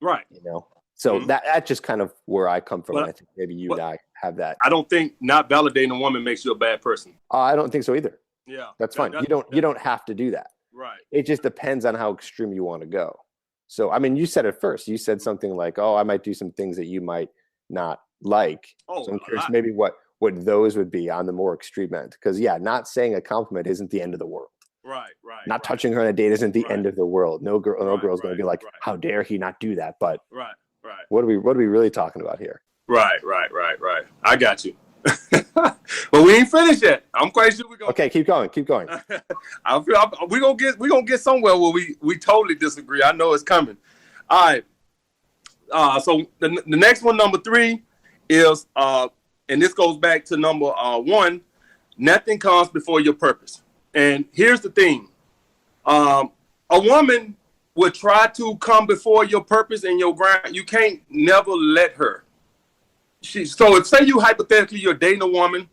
Right. You know? So that's just kind of where I come from. And I think maybe you and I have that. I don't think not validating a woman makes you a bad person. I don't think so either. Yeah. That's fine. You don't have to do that. Right. It just depends on how extreme you want to go. So, I mean, you said it first. You said something like, oh, I might do some things that you might not like. Oh, so I'm curious maybe what those would be on the more extreme end. Because, yeah, not saying a compliment isn't the end of the world. Right. Not touching her on a date isn't the end of the world. No girl's going to be like, how dare he not do that? But what are we really talking about here? Right. I got you. But we ain't finished yet. I'm quite sure we're going. Okay, keep going. I feel we're gonna get somewhere where we totally disagree. I know it's coming. All right. So the next one, number 3, is and this goes back to number 1. Nothing comes before your purpose. And here's the thing: a woman would try to come before your purpose and your grind. You can't never let her. So if say you hypothetically you're dating a woman,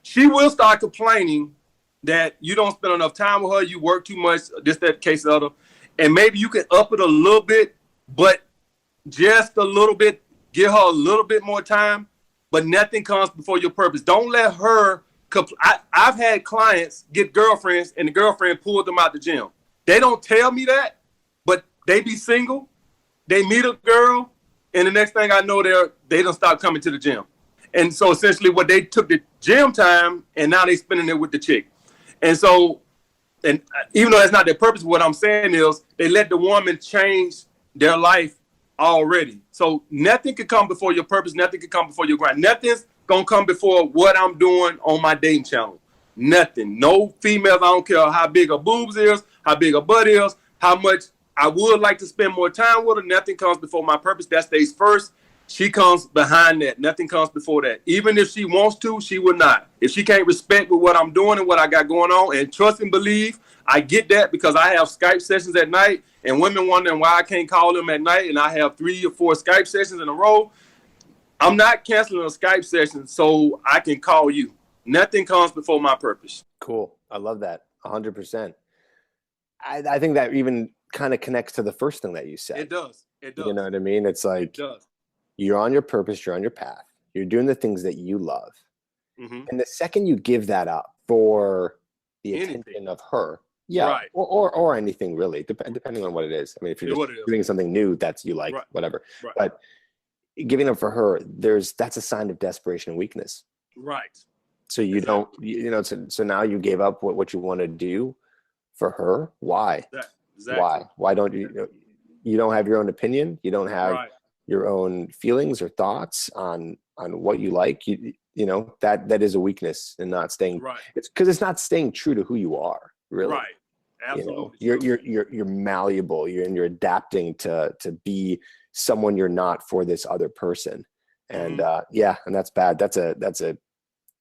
she will start complaining that you don't spend enough time with her, you work too much, this, that, case, other, and maybe you can up it a little bit, but just a little bit, give her a little bit more time, but nothing comes before your purpose. Don't let her. I've had clients get girlfriends and the girlfriend pulled them out the gym. They don't tell me that, but they be single, they meet a girl, and the next thing I know, they don't stop coming to the gym. And so essentially what they took the gym time and now they spending it with the chick. And so, and even though that's not their purpose, what I'm saying is they let the woman change their life already. So nothing can come before your purpose. Nothing can come before your grind. Nothing's going to come before what I'm doing on my dating channel. Nothing. No females, I don't care how big her boobs is, how big her butt is, how much I would like to spend more time with her. Nothing comes before my purpose. That stays first. She comes behind that. Nothing comes before that. Even if she wants to, she will not. If she can't respect with what I'm doing and what I got going on, and trust and believe, I get that because I have Skype sessions at night and women wondering why I can't call them at night, and I have 3 or 4 Skype sessions in a row. I'm not canceling a Skype session so I can call you. Nothing comes before my purpose. Cool. I love that. 100%. I think that even kind of connects to the first thing that you said. It does. You know what I mean? It's like, it does. You're on your purpose, you're on your path, you're doing the things that you love. And the second you give that up for the attention of her, right. or anything really, depending on what it is. I mean, if you're just doing something new that's you like, whatever. Right. But giving up for her, that's a sign of desperation and weakness. Right. So you don't, so now you gave up what you want to do for her. Why? Exactly. Why don't you don't have your own opinion? You don't have your own feelings or thoughts on what you like. You know that is a weakness and not staying. Right. It's because it's not staying true to who you are. Really. Right. Absolutely. You're malleable. You're adapting to be someone you're not for this other person. And and that's bad. That's a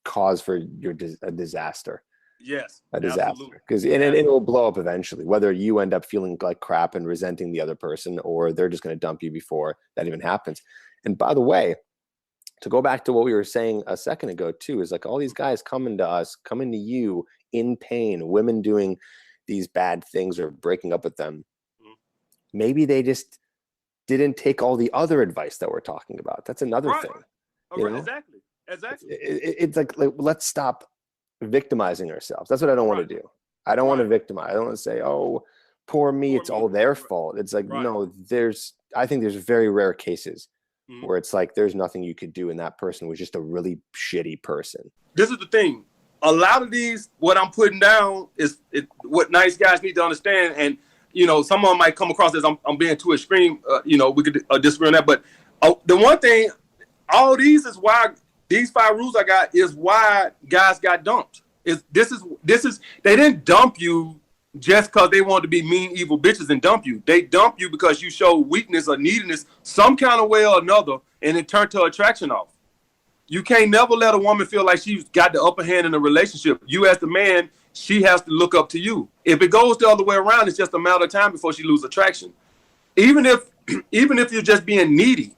cause for a disaster. Yes, a disaster, because it will blow up eventually, whether you end up feeling like crap and resenting the other person, or they're just going to dump you before that even happens. And by the way, to go back to what we were saying a second ago too, is like all these guys coming to you in pain, women doing these bad things or breaking up with them. Maybe they just didn't take all the other advice that we're talking about. That's another thing. Exactly. It's like let's stop victimizing ourselves. That's what I don't want to do. I don't want to victimize. I don't want to say, oh, poor me, it's all their fault. It's like, no, I think there's very rare cases where it's like there's nothing you could do, and that person was just a really shitty person. This is the thing. A lot of these, what I'm putting down is what nice guys need to understand. And, some of them might come across as I'm being too extreme. We could disagree on that. But Oh, the one thing, all these is why these 5 rules I got is why guys got dumped. This is they didn't dump you just because they wanted to be mean, evil bitches and dump you. They dump you because you show weakness or neediness some kind of way or another, and it turned to attraction off. You can't never let a woman feel like she's got the upper hand in a relationship. You as the man, she has to look up to you. If it goes the other way around, it's just a matter of time before she loses attraction. Even if you're just being needy,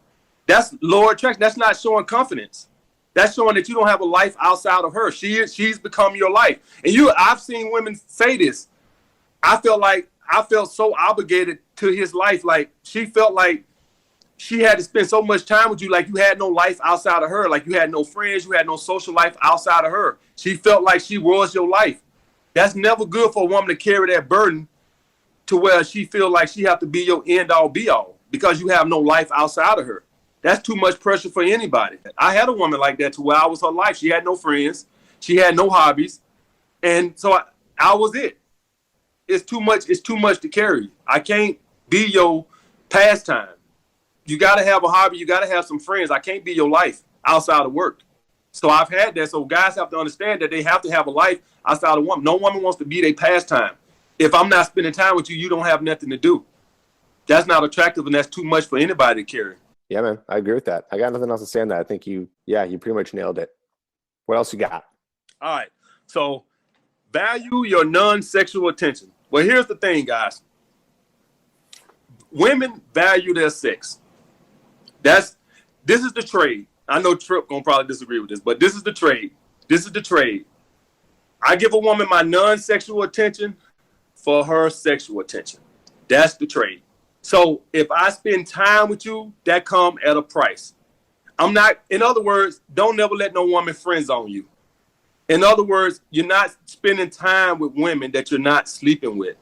that's lower attraction. That's not showing confidence. That's showing that you don't have a life outside of her. She's become your life. And I've seen women say this. I felt so obligated to his life. Like she felt like she had to spend so much time with you, like you had no life outside of her, like you had no friends, you had no social life outside of her. She felt like she was your life. That's never good for a woman to carry that burden to where she feel like she have to be your end all be all because you have no life outside of her. That's too much pressure for anybody. I had a woman like that to where I was her life. She had no friends. She had no hobbies. And so I was it. It's too much to carry. I can't be your pastime. You got to have a hobby. You got to have some friends. I can't be your life outside of work. So I've had that. So guys have to understand that they have to have a life outside of woman. No woman wants to be their pastime. If I'm not spending time with you, you don't have nothing to do. That's not attractive, and that's too much for anybody to carry. Yeah, man, I agree with that. I got nothing else to say on that. I think you pretty much nailed it. What else you got? All right. So value your non-sexual attention. Well, here's the thing, guys. Women value their sex. This is the trade. I know Tripp gonna probably disagree with this, but this is the trade. This is the trade. I give a woman my non-sexual attention for her sexual attention. That's the trade. So if I spend time with you, that come at a price. In other words, don't never let no woman friend zone you. In other words, you're not spending time with women that you're not sleeping with.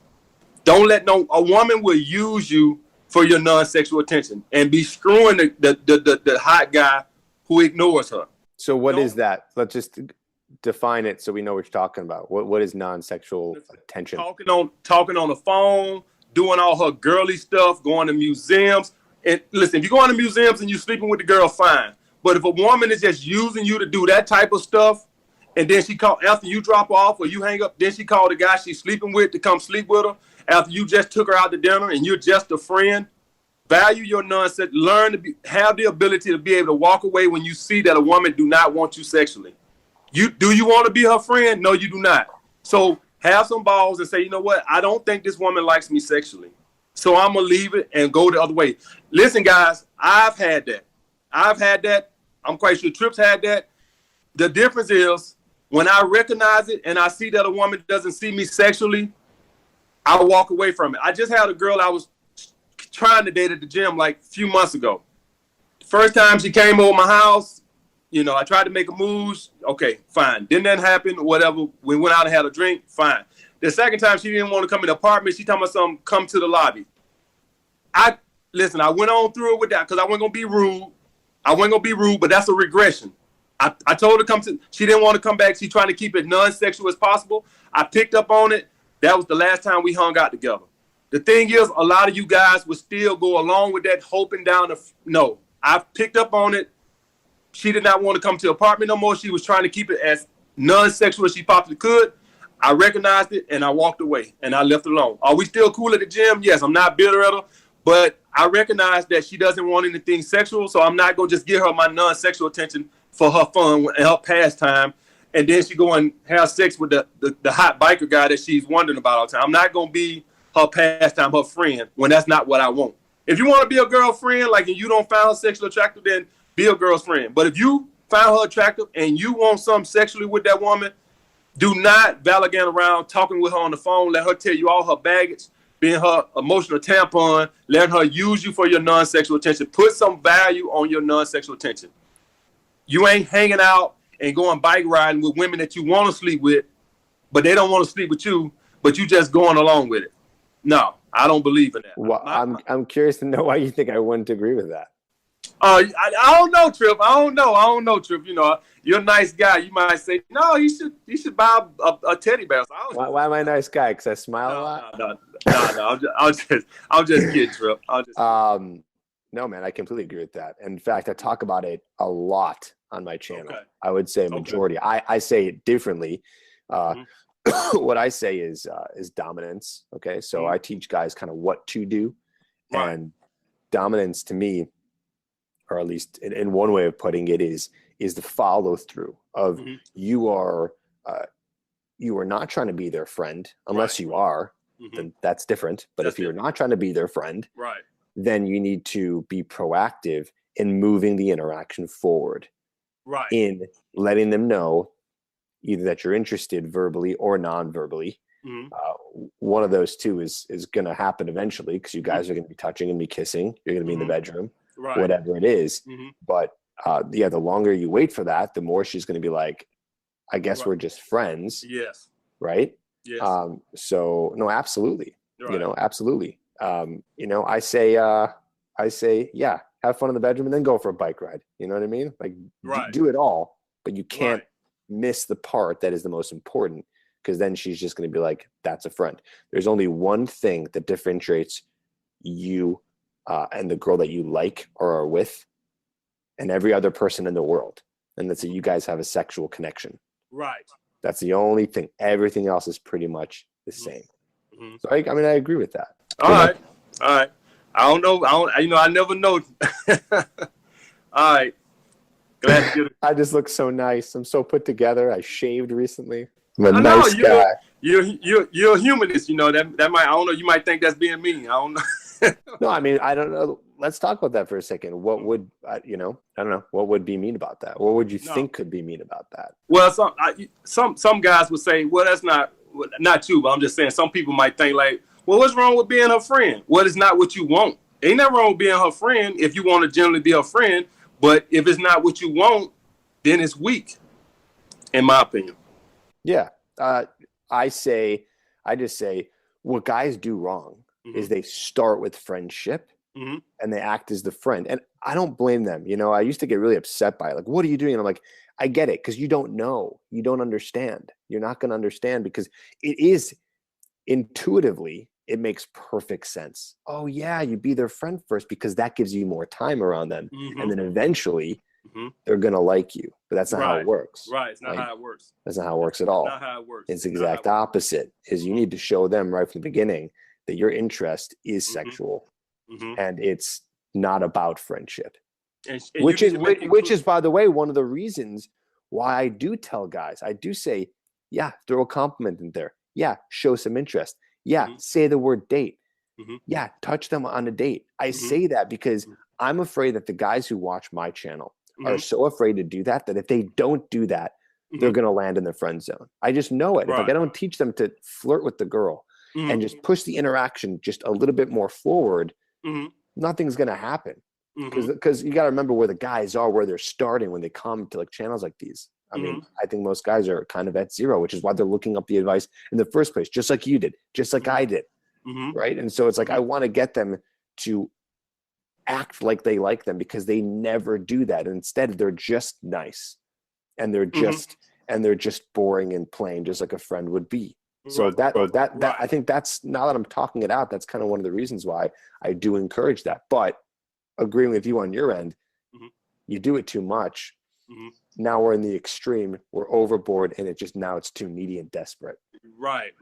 Don't let a woman will use you for your non-sexual attention and be screwing the hot guy who ignores her. So what is that? Let's just define it so we know what you're talking about. What is non-sexual attention? Talking on the phone, doing all her girly stuff, going to museums. And listen, if you're going to museums and you're sleeping with the girl, fine. But if a woman is just using you to do that type of stuff, and then she call after you drop off or you hang up, then she called the guy she's sleeping with to come sleep with her after you just took her out to dinner and you're just a friend. Value your nonsense. Learn to have the ability to be able to walk away when you see that a woman do not want you sexually. Do you want to be her friend? No, you do not. So have some balls and say, you know what? I don't think this woman likes me sexually. So I'm going to leave it and go the other way. Listen, guys, I've had that. I'm quite sure Tripp's had that. The difference is when I recognize it and I see that a woman doesn't see me sexually, I walk away from it. I just had a girl I was trying to date at the gym like a few months ago. The first time she came over my house, I tried to make a move. Okay, fine. Didn't that happen? Whatever. We went out and had a drink. Fine. The second time she didn't want to come in the apartment. She told me something, come to the lobby. I went on through it with that because I wasn't going to be rude. But that's a regression. I told her she didn't want to come back. She trying to keep it non-sexual as possible. I picked up on it. That was the last time we hung out together. The thing is, a lot of you guys would still go along with that, hoping down no. I picked up on it. She did not want to come to the apartment no more. She was trying to keep it as non-sexual as she possibly could. I recognized it, and I walked away, and I left alone. Are we still cool at the gym? Yes, I'm not bitter at her, but I recognize that she doesn't want anything sexual, so I'm not going to just give her my non-sexual attention for her fun and her pastime, and then she go and have sex with the hot biker guy that she's wondering about all the time. I'm not going to be her pastime, her friend, when that's not what I want. If you want to be a girlfriend, like, and you don't find her sexually attractive, then be a girl's friend. But if you find her attractive and you want something sexually with that woman, do not valgate around talking with her on the phone. Let her tell you all her baggage, being her emotional tampon, letting her use you for your non-sexual attention. Put some value on your non-sexual attention. You ain't hanging out and going bike riding with women that you want to sleep with, but they don't want to sleep with you, but you just going along with it. No, I don't believe in that. Well, I'm curious to know why you think I wouldn't agree with that. I don't know, Tripp. I don't know, Tripp. You're a nice guy. You might say, no, you should buy a teddy bear. So why am I a nice guy? Because I smile a lot? No. I'm just kidding, Tripp. No, man, I completely agree with that. In fact, I talk about it a lot on my channel. Okay. I would say a majority. I say it differently. What I say is dominance. Okay, so I teach guys kind of what to do, and dominance to me, or at least in one way of putting it, is the follow through of you are not trying to be their friend unless you are. Then that's different. But if you're not trying to be their friend, then you need to be proactive in moving the interaction forward, in letting them know either that you're interested verbally or non-verbally. One of those two is going to happen eventually, because you guys are going to be touching and be kissing. You're going to be in the bedroom, whatever it is. But the longer you wait for that, the more she's going to be like, I guess we're just friends. Yes. Right. Yes. So no, absolutely. Absolutely. I say, yeah, have fun in the bedroom and then go for a bike ride. You know what I mean? Like do it all, but you can't miss the part that is the most important, because then she's just going to be like, that's a friend. There's only one thing that differentiates you and the girl that you like or are with and every other person in the world. And that's that you guys have a sexual connection. Right. That's the only thing. Everything else is pretty much the same. So I agree with that. All right. I don't know. I never know. All right. Glad to get it. I just look so nice. I'm so put together. I shaved recently. I'm a nice guy. You're a humanist. That might, I don't know. You might think that's being mean. I don't know. No, I mean, I don't know. Let's talk about that for a second. What would, I don't know. What would be mean about that? What would you think could be mean about that? Well, some guys would say, well, that's not you, but I'm just saying some people might think like, well, what's wrong with being her friend? Well, it's not what you want. Ain't nothing wrong with being her friend if you want to generally be her friend. But if it's not what you want, then it's weak, in my opinion. Yeah. I just say what guys do wrong is they start with friendship and they act as the friend. And I don't blame them. I used to get really upset by it. Like, what are you doing? And I'm like, I get it, because you don't know. You don't understand. You're not going to understand, because it is intuitively, it makes perfect sense. Oh, yeah, you be their friend first because that gives you more time around them. And then eventually they're going to like you. But that's not how it works. Right. It's not how it works. That's not how it works at all. Not how it works. It's the exact opposite. Is you need to show them right from the beginning that your interest is sexual and it's not about friendship. And which is, by the way, one of the reasons why I do tell guys, I do say, yeah, throw a compliment in there. Yeah, show some interest. Yeah, say the word date. Yeah, touch them on a date. I say that because I'm afraid that the guys who watch my channel are so afraid to do that if they don't do that, they're going to land in the friend zone. I just know it. If I don't teach them to flirt with the girl and just push the interaction just a little bit more forward, nothing's going to happen. Because you got to remember where the guys are, where they're starting when they come to like channels like these. I mean, I think most guys are kind of at zero, which is why they're looking up the advice in the first place, just like you did, just like I did. Right. And so it's like, I want to get them to act like they like them, because they never do that. Instead, they're just nice and they're just boring and plain, just like a friend would be. So I think that's, now that I'm talking it out, that's kind of one of the reasons why I do encourage that. But agreeing with you on your end, you do it too much. Now we're in the extreme. We're overboard, and now it's too needy and desperate. Right.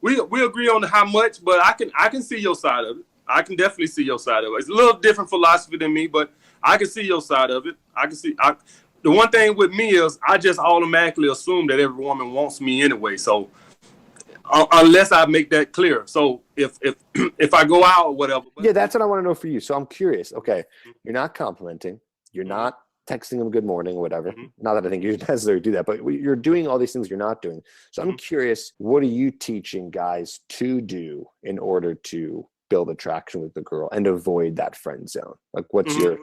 We agree on how much, but I can see your side of it. I can definitely see your side of it. It's a little different philosophy than me, but I can see your side of it. The one thing with me is I just automatically assume that every woman wants me anyway. So unless I make that clear. So if I go out or whatever. Yeah, that's what I want to know for you. So I'm curious. Okay, you're not complimenting. You're not texting them good morning or whatever. Not that I think you necessarily do that, but you're doing all these things you're not doing. So I'm curious, what are you teaching guys to do in order to build attraction with the girl and avoid that friend zone? Like, what's your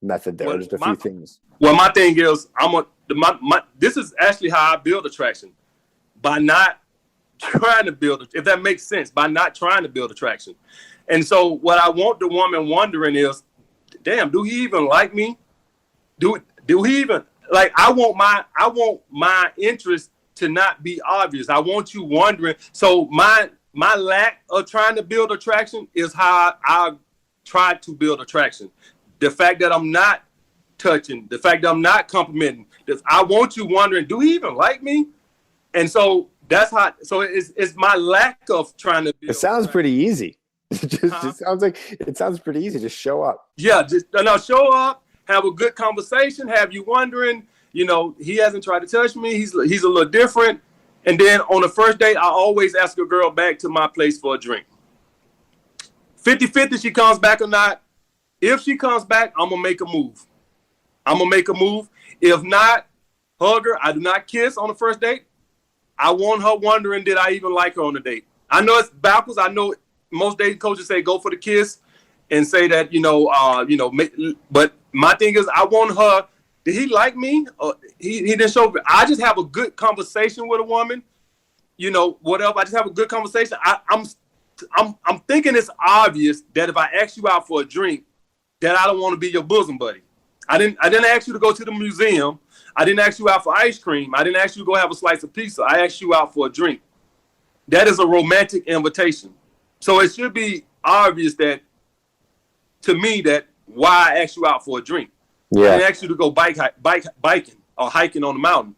method there? Just a few things. Well, my thing is, this is actually how I build attraction, by not trying to build it, if that makes sense, by not trying to build attraction. And so what I want the woman wondering is, damn, do he even like me? Do he even like? I want my interest to not be obvious. I want you wondering. So my my lack of trying to build attraction is how I tried to build attraction. The fact that I'm not touching, the fact that I'm not complimenting, I want you wondering, do he even like me? And so that's how. So it's my lack of trying to build. It sounds pretty easy. Just sounds like it sounds pretty easy. Just show up. Yeah, just show up, have a good conversation, have you wondering, he hasn't tried to touch me. He's a little different. And then on the first date, I always ask a girl back to my place for a drink. 50-50 she comes back or not. If she comes back, I'm going to make a move. If not, hug her. I do not kiss on the first date. I want her wondering, did I even like her on the date? I know it's backwards. I know most dating coaches say go for the kiss and say that, but my thing is I want her, did he like me? He didn't show. I just have a good conversation with a woman, whatever. I just have a good conversation. I'm thinking it's obvious that if I ask you out for a drink, that I don't want to be your bosom buddy. I didn't ask you to go to the museum. I didn't ask you out for ice cream. I didn't ask you to go have a slice of pizza. I asked you out for a drink. That is a romantic invitation. So it should be obvious that, to me, that why I asked you out for a drink. Yeah. I didn't ask you to go biking or hiking on the mountain.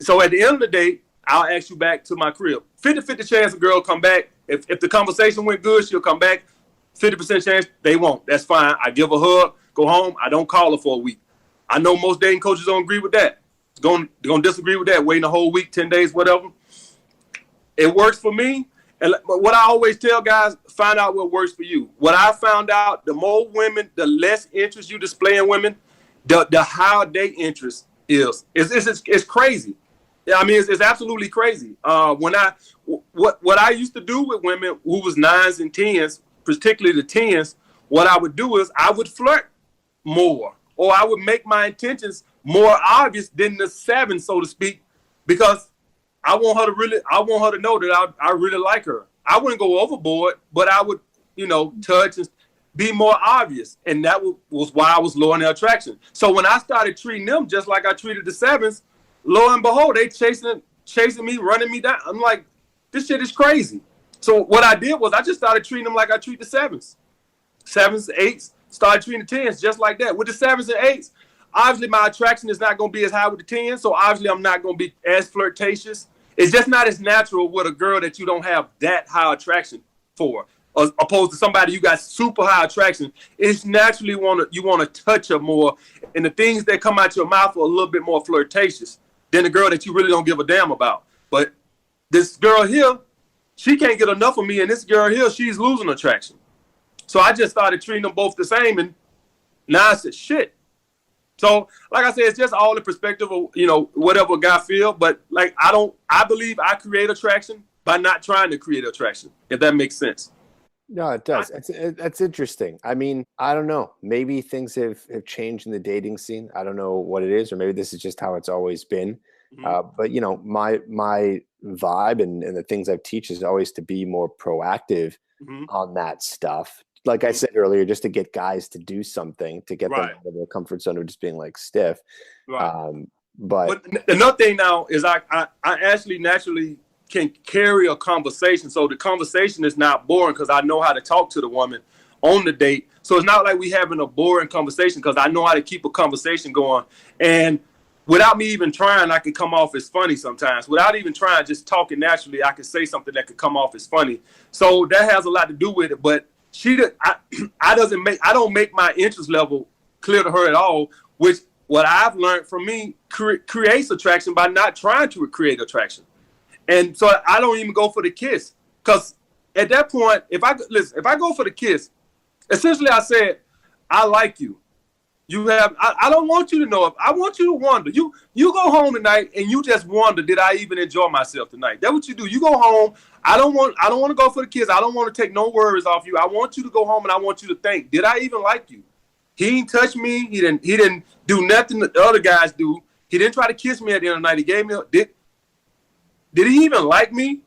So at the end of the day, I'll ask you back to my crib. 50-50 chance a girl come back. If the conversation went good, she'll come back. 50% chance they won't. That's fine. I give a hug, go home. I don't call her for a week. I know most dating coaches don't agree with that. They're gonna disagree with that, waiting a whole week, 10 days, whatever. It works for me. And what I always tell guys, find out what works for you. What I found out, the more women, the less interest you display in women, the higher their interest is. It's crazy. Yeah, I mean, it's absolutely crazy. What I used to do with women who was 9s and 10s, particularly the 10s, what I would do is I would flirt more, or I would make my intentions more obvious than the 7, so to speak, because I want her to know that I really like her. I wouldn't go overboard, but I would, touch and be more obvious. And that was why I was lowering their attraction. So when I started treating them just like I treated the 7s, lo and behold, they chasing me, running me down. I'm like, this shit is crazy. So what I did was I just started treating them like I treat the 7s. 7s, 8s, started treating the 10s just like that. With the 7s and 8s, obviously my attraction is not going to be as high with the 10s, so obviously I'm not going to be as flirtatious. It's just not as natural with a girl that you don't have that high attraction for, as opposed to somebody you got super high attraction. It's naturally you want to touch her more, and the things that come out your mouth are a little bit more flirtatious than the girl that you really don't give a damn about. But this girl here, she can't get enough of me, and this girl here, she's losing attraction. So I just started treating them both the same, and now I said, shit. So, like I said, it's just all the perspective of, whatever a guy feel. But, I believe I create attraction by not trying to create attraction, if that makes sense. No, it does. That's interesting. I mean, I don't know. Maybe things have changed in the dating scene. I don't know what it is, or maybe this is just how it's always been. Mm-hmm. But, my vibe and the things I teach is always to be more proactive on that stuff. Like I said earlier, just to get guys to do something, to get them out of their comfort zone of just being like stiff. Right. But another thing now is I actually naturally can carry a conversation. So the conversation is not boring because I know how to talk to the woman on the date. So it's not like we having a boring conversation because I know how to keep a conversation going. And without me even trying, I could come off as funny sometimes. Without even trying, just talking naturally, I could say something that could come off as funny. So that has a lot to do with it. But I don't make my interest level clear to her at all, which what I've learned from me creates attraction by not trying to create attraction. And so I don't even go for the kiss, because at that point, if I go for the kiss, essentially I said, I like you. I don't want you to know. I want you to wonder. You go home tonight and you just wonder, did I even enjoy myself tonight? That's what you do. You go home. I don't want to go for the kiss. I don't want to take no worries off you. I want you to go home and I want you to think, did I even like you? He didn't touch me. He didn't do nothing that the other guys do. He didn't try to kiss me at the end of the night. He gave me did he even like me?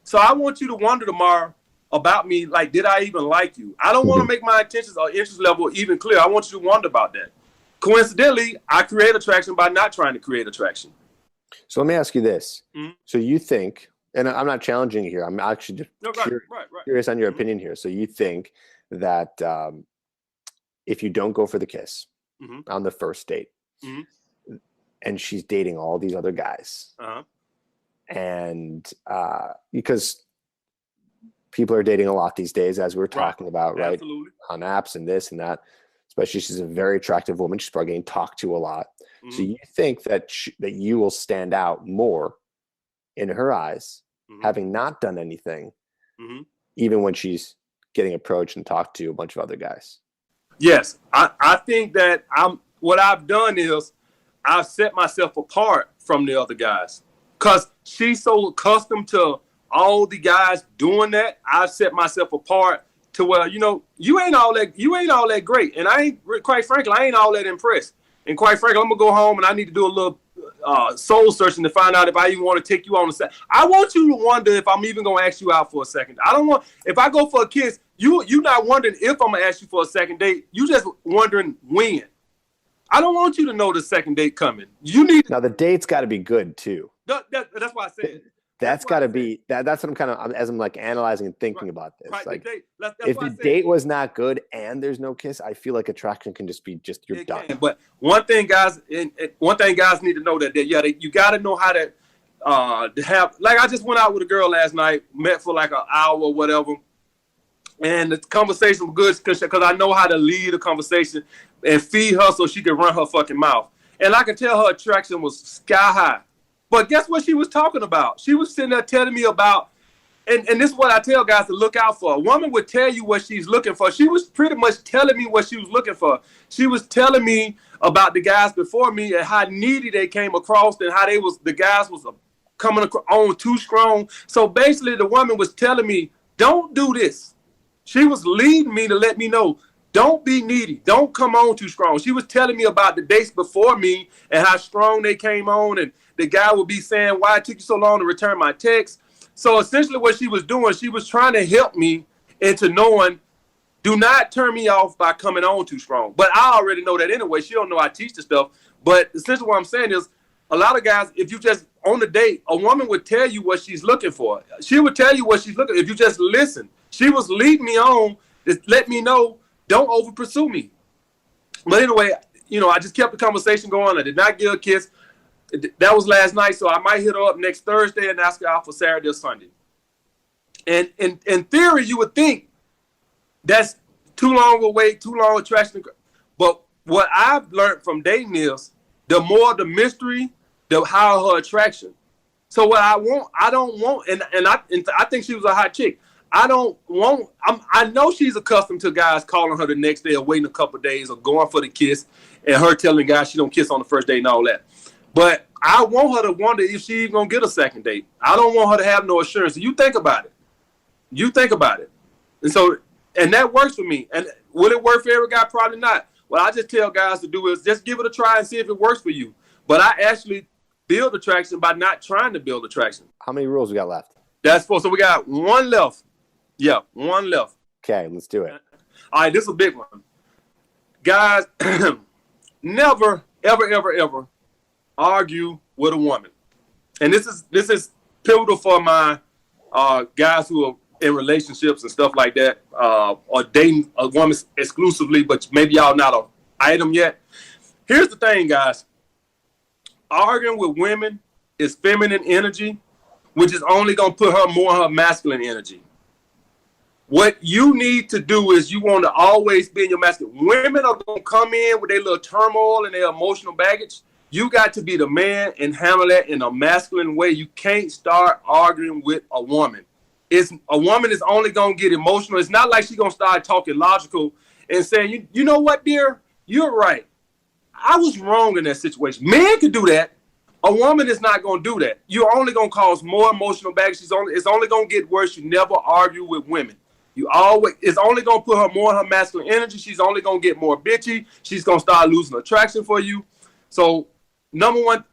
So I want you to wonder tomorrow about me, like, did I even like you? I don't want to make my intentions or interest level even clear. I want you to wonder about that. Coincidentally, I create attraction by not trying to create attraction. So let me ask you this. Mm-hmm. So you think, and I'm not challenging you here. I'm actually just curious on your opinion here. So you think that if you don't go for the kiss on the first date, and she's dating all these other guys, and because people are dating a lot these days, as we were talking about, right? Absolutely. On apps and this and that. Especially, she's a very attractive woman. She's probably getting talked to a lot. So you think that that you will stand out more in her eyes, having not done anything, even when she's getting approached and talked to a bunch of other guys? Yes, I think that what I've done is I've set myself apart from the other guys because she's so accustomed to all the guys doing that. I've set myself apart to where, you know, you ain't all that great. And I ain't, quite frankly, I ain't all that impressed. And quite frankly, I'm gonna go home and I need to do a little soul searching to find out if I even want to take you on a second. I want you to wonder if I'm even gonna ask you out for a second. I don't want, if I go for a kiss, you not wondering if I'm gonna ask you for a second date. You just wondering when. I don't want you to know the second date coming. You need now the date's got to be good too. That's why I said. That's got to be that's what I'm kind of, as I'm like analyzing and thinking about this. Right, like, that's if the date was not good and there's no kiss, I feel like attraction can just be you're done. But one thing guys need to know that you got to know how to have. Like, I just went out with a girl last night, met for like an hour or whatever, and the conversation was good because I know how to lead a conversation and feed her so she can run her fucking mouth. And I could tell her attraction was sky high. But guess what she was talking about? She was sitting there telling me about, and this is what I tell guys to look out for. A woman would tell you what she's looking for. She was pretty much telling me what she was looking for. She was telling me about the guys before me and how needy they came across and how the guys was coming on too strong. So basically the woman was telling me, don't do this. She was leading me to let me know, don't be needy. Don't come on too strong. She was telling me about the dates before me and how strong they came on, and the guy would be saying, why it took you so long to return my text? So essentially what she was doing, she was trying to help me into knowing, do not turn me off by coming on too strong. But I already know that anyway. She don't know I teach the stuff. But essentially what I'm saying is, a lot of guys, if you just on the date, a woman would tell you what she's looking for. She would tell you what she's looking for if you just listen. She was leading me on to let me know, don't over pursue me. But anyway, you know, I just kept the conversation going. I did not give a kiss. That was last night, so I might hit her up next Thursday and ask her out for Saturday or Sunday. And in theory, you would think that's too long a wait, too long attraction. But what I've learned from dating is, the more the mystery, the higher her attraction. So what I don't want, and I think she was a hot chick. I know she's accustomed to guys calling her the next day or waiting a couple of days or going for the kiss and her telling guys she don't kiss on the first date and all that. But I want her to wonder if she even gonna get a second date. I don't want her to have no assurance. So you think about it. And that works for me. And will it work for every guy? Probably not. What I just tell guys to do is just give it a try and see if it works for you. But I actually build attraction by not trying to build attraction. How many rules we got left? That's 4. So we got one left. Yeah, one left. Okay, let's do it. All right, this is a big one. Guys, never, ever, ever, ever argue with a woman. And this is pivotal for my guys who are in relationships and stuff like that, or dating a woman exclusively, but maybe y'all not an item yet. Here's the thing, guys. Arguing with women is feminine energy, which is only going to put her more in her masculine energy. What you need to do is you want to always be in your masculine. Women are going to come in with their little turmoil and their emotional baggage. You got to be the man and handle that in a masculine way. You can't start arguing with a woman. A woman is only going to get emotional. It's not like she's going to start talking logical and saying, you know what, dear? You're right. I was wrong in that situation. Men can do that. A woman is not going to do that. You're only going to cause more emotional baggage. It's only going to get worse. You never argue with women. It's only going to put her more in her masculine energy. She's only going to get more bitchy. She's going to start losing attraction for you. So, number one,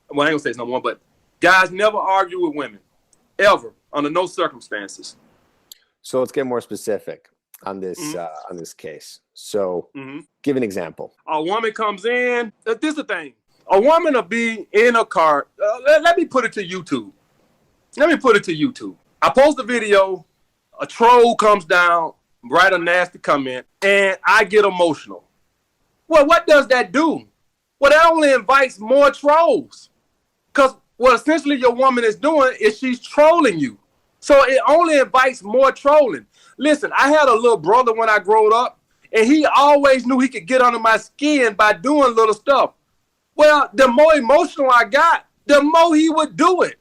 well, I ain't going to say it's number one, but guys, never argue with women. Ever. Under no circumstances. So let's get more specific on this on this case. So give an example. A woman comes in. This is the thing. A woman will be in a car. Let me put it to YouTube. Let me put it to YouTube. I post a video, a troll comes down, write a nasty comment, and I get emotional. Well, what does that do? Well, that only invites more trolls. Because what essentially your woman is doing is she's trolling you. So it only invites more trolling. Listen, I had a little brother when I grew up, and he always knew he could get under my skin by doing little stuff. Well, the more emotional I got, the more he would do it.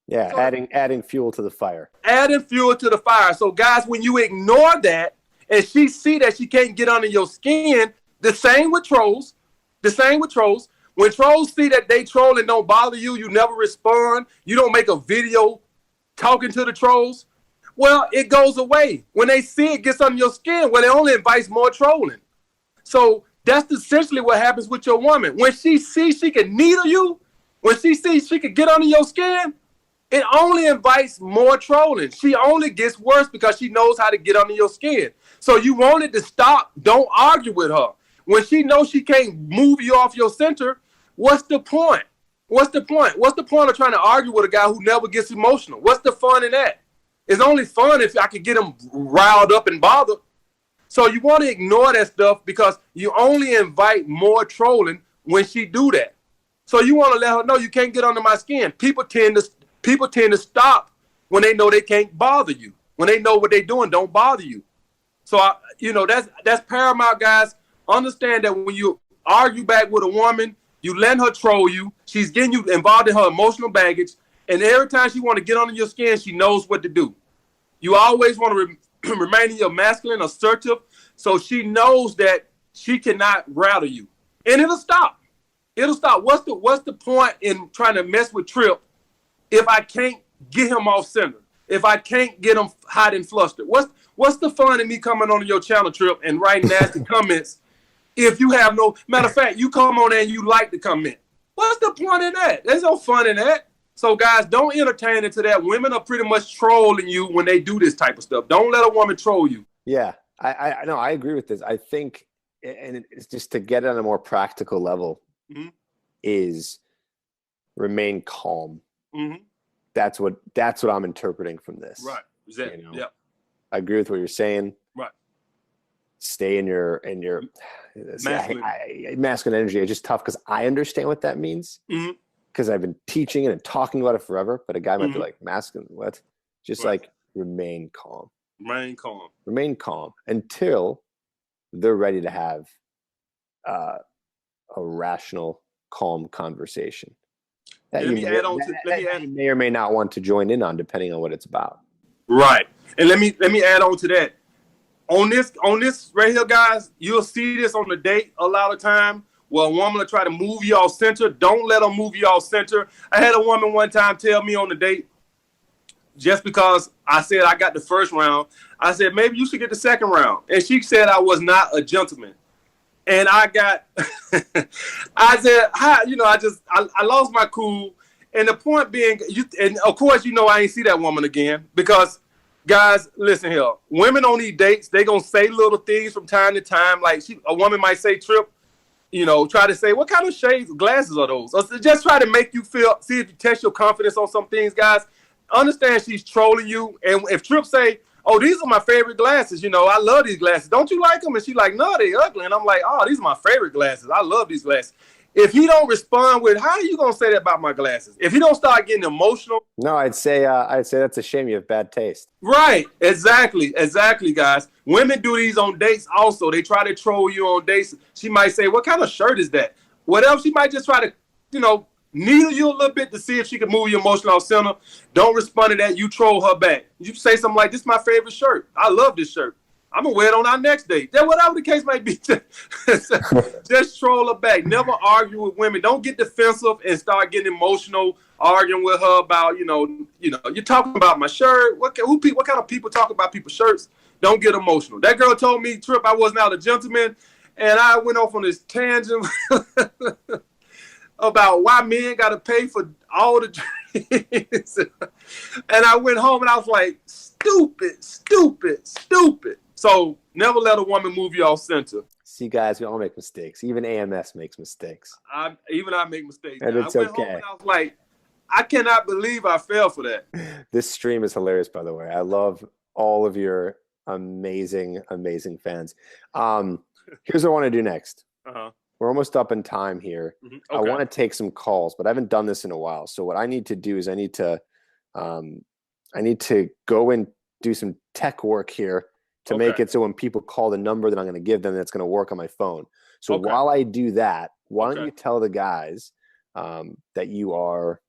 Yeah, so, adding fuel to the fire. Adding fuel to the fire. So, guys, when you ignore that and she see that she can't get under your skin, the same with trolls. The same with trolls. When trolls see that they troll and don't bother you, you never respond, you don't make a video talking to the trolls, well, it goes away. When they see it gets under your skin, well, it only invites more trolling. So that's essentially what happens with your woman. When she sees she can needle you, when she sees she can get under your skin, it only invites more trolling. She only gets worse because she knows how to get under your skin. So you want it to stop. Don't argue with her. When she knows she can't move you off your center, what's the point? What's the point? What's the point of trying to argue with a guy who never gets emotional? What's the fun in that? It's only fun if I could get him riled up and bothered. So you want to ignore that stuff because you only invite more trolling when she do that. So you want to let her know you can't get under my skin. People tend to stop when they know they can't bother you. When they know what they're doing, don't bother you. So that's paramount, guys. Understand that when you argue back with a woman, you let her troll you. She's getting you involved in her emotional baggage. And every time she want to get under your skin, she knows what to do. You always want to remain in your masculine, assertive, so she knows that she cannot rattle you. And it'll stop. It'll stop. What's the point in trying to mess with Trip if I can't get him off center? If I can't get him hot and flustered? What's the fun in me coming on your channel, Trip, and writing nasty comments if you have no... Matter of fact, you come on there and you like to comment. What's the point in that? There's no fun in that. So, guys, don't entertain into that. Women are pretty much trolling you when they do this type of stuff. Don't let a woman troll you. Yeah, I know. I agree with this. I think, and it's just to get it on a more practical level, is remain calm. That's what I'm interpreting from this. Right. Exactly. You know? Yeah. I agree with what you're saying. Right. Stay in your masculine energy. It's just tough because I understand what that means. Because I've been teaching it and talking about it forever, but a guy might be like, masculine, what? Just like remain calm. Remain calm until they're ready to have a rational, calm conversation. That you may or may not want to join in on, depending on what it's about. Right. And let me add on to that. On this right here, guys, you'll see this on the date a lot of time. Well, a woman will try to move you off center. Don't let her move you off center. I had a woman one time tell me on the date, just because I said I got the first round, I said, maybe you should get the second round. And she said I was not a gentleman. And I got, I said, I lost my cool. And the point being, and of course, I ain't see that woman again because, guys, listen here. Women on these dates, they going to say little things from time to time. Like a woman might say, Trip, try to say, what kind of shades, glasses are those? Or just try to make you feel, see if you test your confidence on some things, guys. Understand she's trolling you. And if Trip say, oh, these are my favorite glasses, I love these glasses. Don't you like them? And she's like, no, they ugly. And I'm like, oh, these are my favorite glasses. I love these glasses. If he don't respond with, how are you going to say that about my glasses? If he don't start getting emotional. No, I'd say that's a shame. You have bad taste. Right. Exactly, guys. Women do these on dates also. They try to troll you on dates. She might say, what kind of shirt is that? Whatever. She might just try to, needle you a little bit to see if she can move you emotional off center. Don't respond to that. You troll her back. You say something like, this is my favorite shirt. I love this shirt. I'm going to wear it on our next date. Then whatever the case may be, just troll her back. Never argue with women. Don't get defensive and start getting emotional, arguing with her about, you're talking about my shirt. What kind of people talk about people's shirts? Don't get emotional. That girl told me, Trip, I was not a gentleman. And I went off on this tangent about why men got to pay for all the drinks. And I went home and I was like, stupid. So never let a woman move you off center. See, guys, we all make mistakes. Even AMS makes mistakes. I make mistakes. And it's I went okay. home and I was like, I cannot believe I fell for that. This stream is hilarious, by the way. I love all of your amazing, amazing fans. Here's what I want to do next. Uh-huh. We're almost up in time here. Okay. I want to take some calls, but I haven't done this in a while. So what I need to do is I need to go and do some tech work here to make it so when people call the number that I'm going to give them, that's going to work on my phone. So while I do that, why don't you tell the guys that you're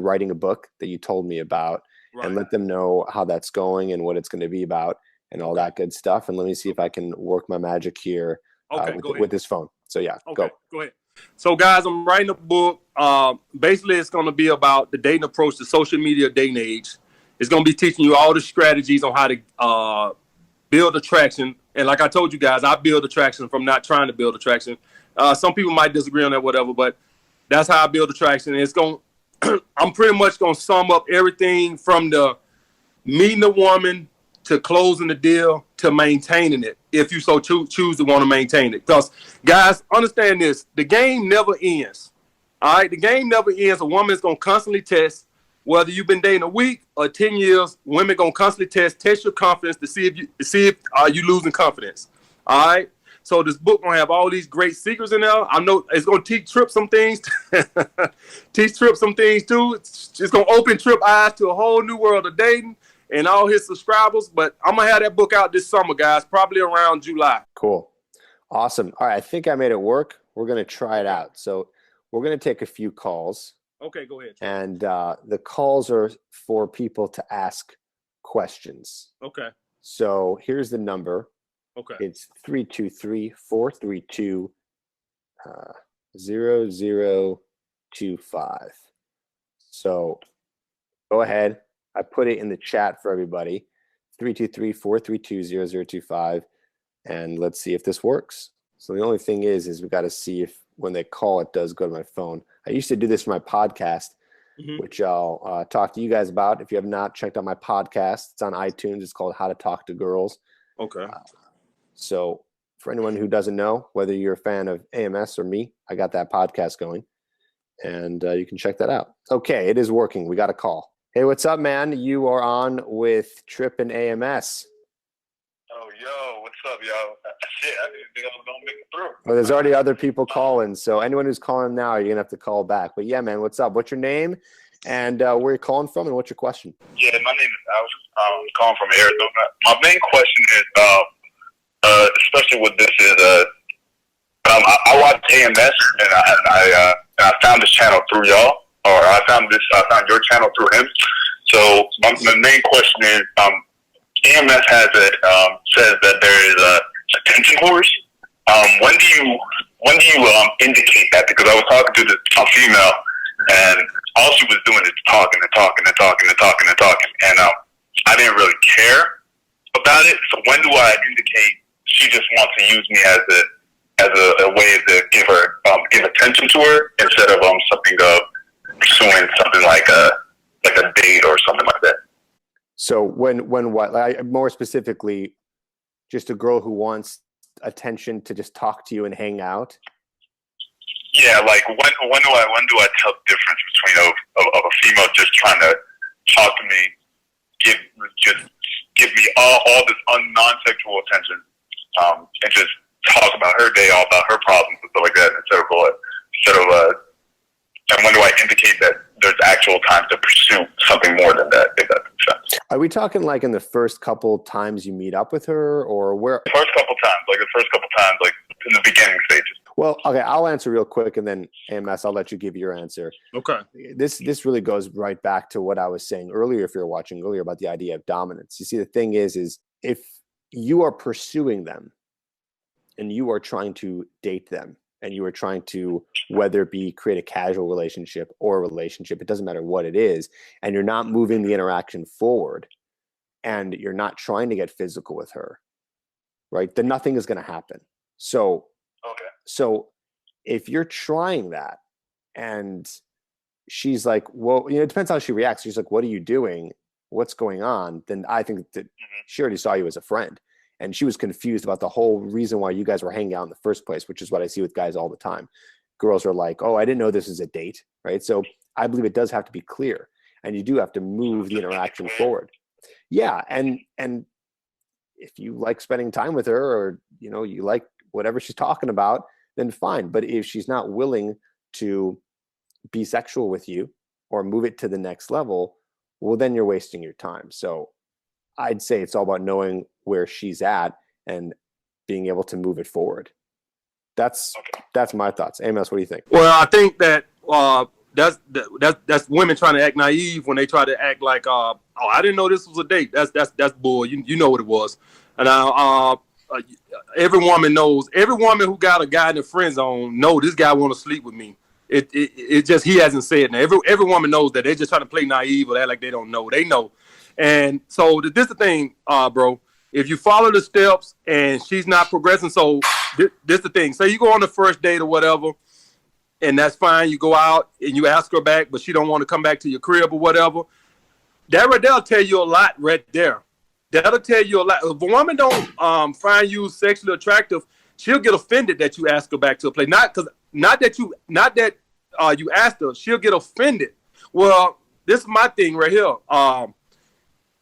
writing a book that you told me about, and let them know how that's going and what it's going to be about and all that good stuff. And let me see if I can work my magic here with this phone. So go ahead. So guys, I'm writing a book. Basically, it's going to be about the dating approach to social media dating age. It's going to be teaching you all the strategies on how to build attraction. And like I told you guys, I build attraction from not trying to build attraction. Some people might disagree on that, whatever, but that's how I build attraction. And I'm pretty much going to sum up everything from the meeting a woman to closing the deal to maintaining it, if you so choose to want to maintain it. Because, guys, understand this. The game never ends. All right? The game never ends. A woman is going to constantly test. Whether you've been dating a week or 10 years, women going to constantly test your confidence to see if you losing confidence. All right? So this book going to have all these great secrets in there. I know it's going to teach Trip some things. Teach Trip some things, too. It's going to open Trip eyes to a whole new world of dating and all his subscribers. But I'm going to have that book out this summer, guys, probably around July. Cool. Awesome. All right. I think I made it work. We're going to try it out. So we're going to take a few calls. Okay, go ahead. And the calls are for people to ask questions. Okay. So here's the number. Okay. It's 323-432-0025. So go ahead. I put it in the chat for everybody. 323-432-0025. And let's see if this works. So the only thing is we got to see if when they call, it does go to my phone. I used to do this for my podcast, which I'll talk to you guys about. If you have not checked out my podcast, it's on iTunes. It's called How to Talk to Girls. Okay. So for anyone who doesn't know, whether you're a fan of AMS or me, I got that podcast going, and you can check that out. Okay, it is working. We got a call. Hey, what's up, man? You are on with Trip and AMS. Oh, yo, what's up, yo? Shit, I didn't think I was going to make it through. Well, there's already other people calling, so anyone who's calling now, you're going to have to call back. But yeah, man, what's up? What's your name and where you're calling from and what's your question? Yeah, my name is Alex. I'm calling from Arizona. My main question is, especially with this is, I watch AMS and I found this channel through y'all, or I found your channel through him. So my main question is, AMS has says that there is attention whores. When do you indicate that? Because I was talking to a female, and all she was doing is talking, and I didn't really care about it. So when do I indicate she just wants to use me as a way to give attention to her instead of something pursuing something like a date or something like that? So when what? Like, more specifically, just a girl who wants attention to just talk to you and hang out? Yeah, like when do I tell the difference between a female just trying to talk to me, give me all this non-sexual attention, and just talk about her day, all about her problems and stuff like that, and when do I indicate that there's actual time to pursue something more than that, if that makes sense? Are we talking like in the first couple times you meet up with her, or where? The first couple times, like in the beginning stages. Well, okay, I'll answer real quick, and then AMS, I'll let you give your answer. Okay. This really goes right back to what I was saying earlier, if you were watching earlier, about the idea of dominance. You see, the thing is if you are pursuing them and you are trying to date them and you are trying to, whether it be create a casual relationship or a relationship, it doesn't matter what it is, and you're not moving the interaction forward and you're not trying to get physical with her, right, then nothing is going to happen. So if you're trying that and she's like, well, it depends how she reacts. She's like, what are you doing? What's going on? Then I think that she already saw you as a friend. And she was confused about the whole reason why you guys were hanging out in the first place, which is what I see with guys all the time. Girls are like, oh, I didn't know this is a date, right? So I believe it does have to be clear, and you do have to move the interaction forward. Yeah, and if you like spending time with her, or you like whatever she's talking about, then fine. But if she's not willing to be sexual with you or move it to the next level, well, then you're wasting your time. So I'd say it's all about knowing where she's at and being able to move it forward. That's my thoughts. Amos, what do you think? Well, I think that that's women trying to act naive when they try to act like, oh, I didn't know this was a date. That's bull. You know what it was. And every woman knows. Every woman who got a guy in the friend zone know this guy want to sleep with me. It just, he hasn't said that. Every woman knows that. They're just trying to play naive or act like they don't know. They know. And so this is the thing, bro. If you follow the steps and she's not progressing, so this is the thing. Say you go on the first date or whatever, and that's fine. You go out and you ask her back, but she don't want to come back to your crib or whatever. That right there'll tell you a lot right there. That'll tell you a lot. If a woman don't find you sexually attractive, she'll get offended that you ask her back to a place. Not that you asked her. She'll get offended. Well, this is my thing right here.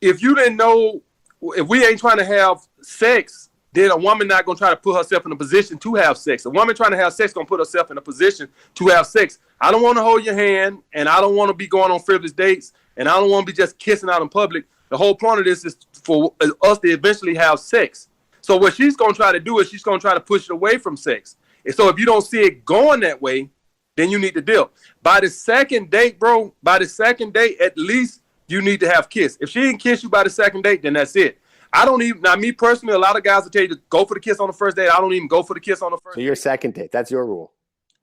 If you didn't know, if we ain't trying to have sex, then a woman not gonna try to put herself in a position to have sex. A woman trying to have sex gonna put herself in a position to have sex. I don't want to hold your hand, and I don't want to be going on frivolous dates, and I don't want to be just kissing out in public. The whole point of this is for us to eventually have sex. So what she's gonna try to do is she's gonna try to push it away from sex. And so if you don't see it going that way, then you need to deal. By the second date, bro, at least you need to have kiss. If she didn't kiss you by the second date, then that's it. I don't even, now me personally, a lot of guys will tell you to go for the kiss on the first date. I don't even go for the kiss on the first date. So your second date, that's your rule.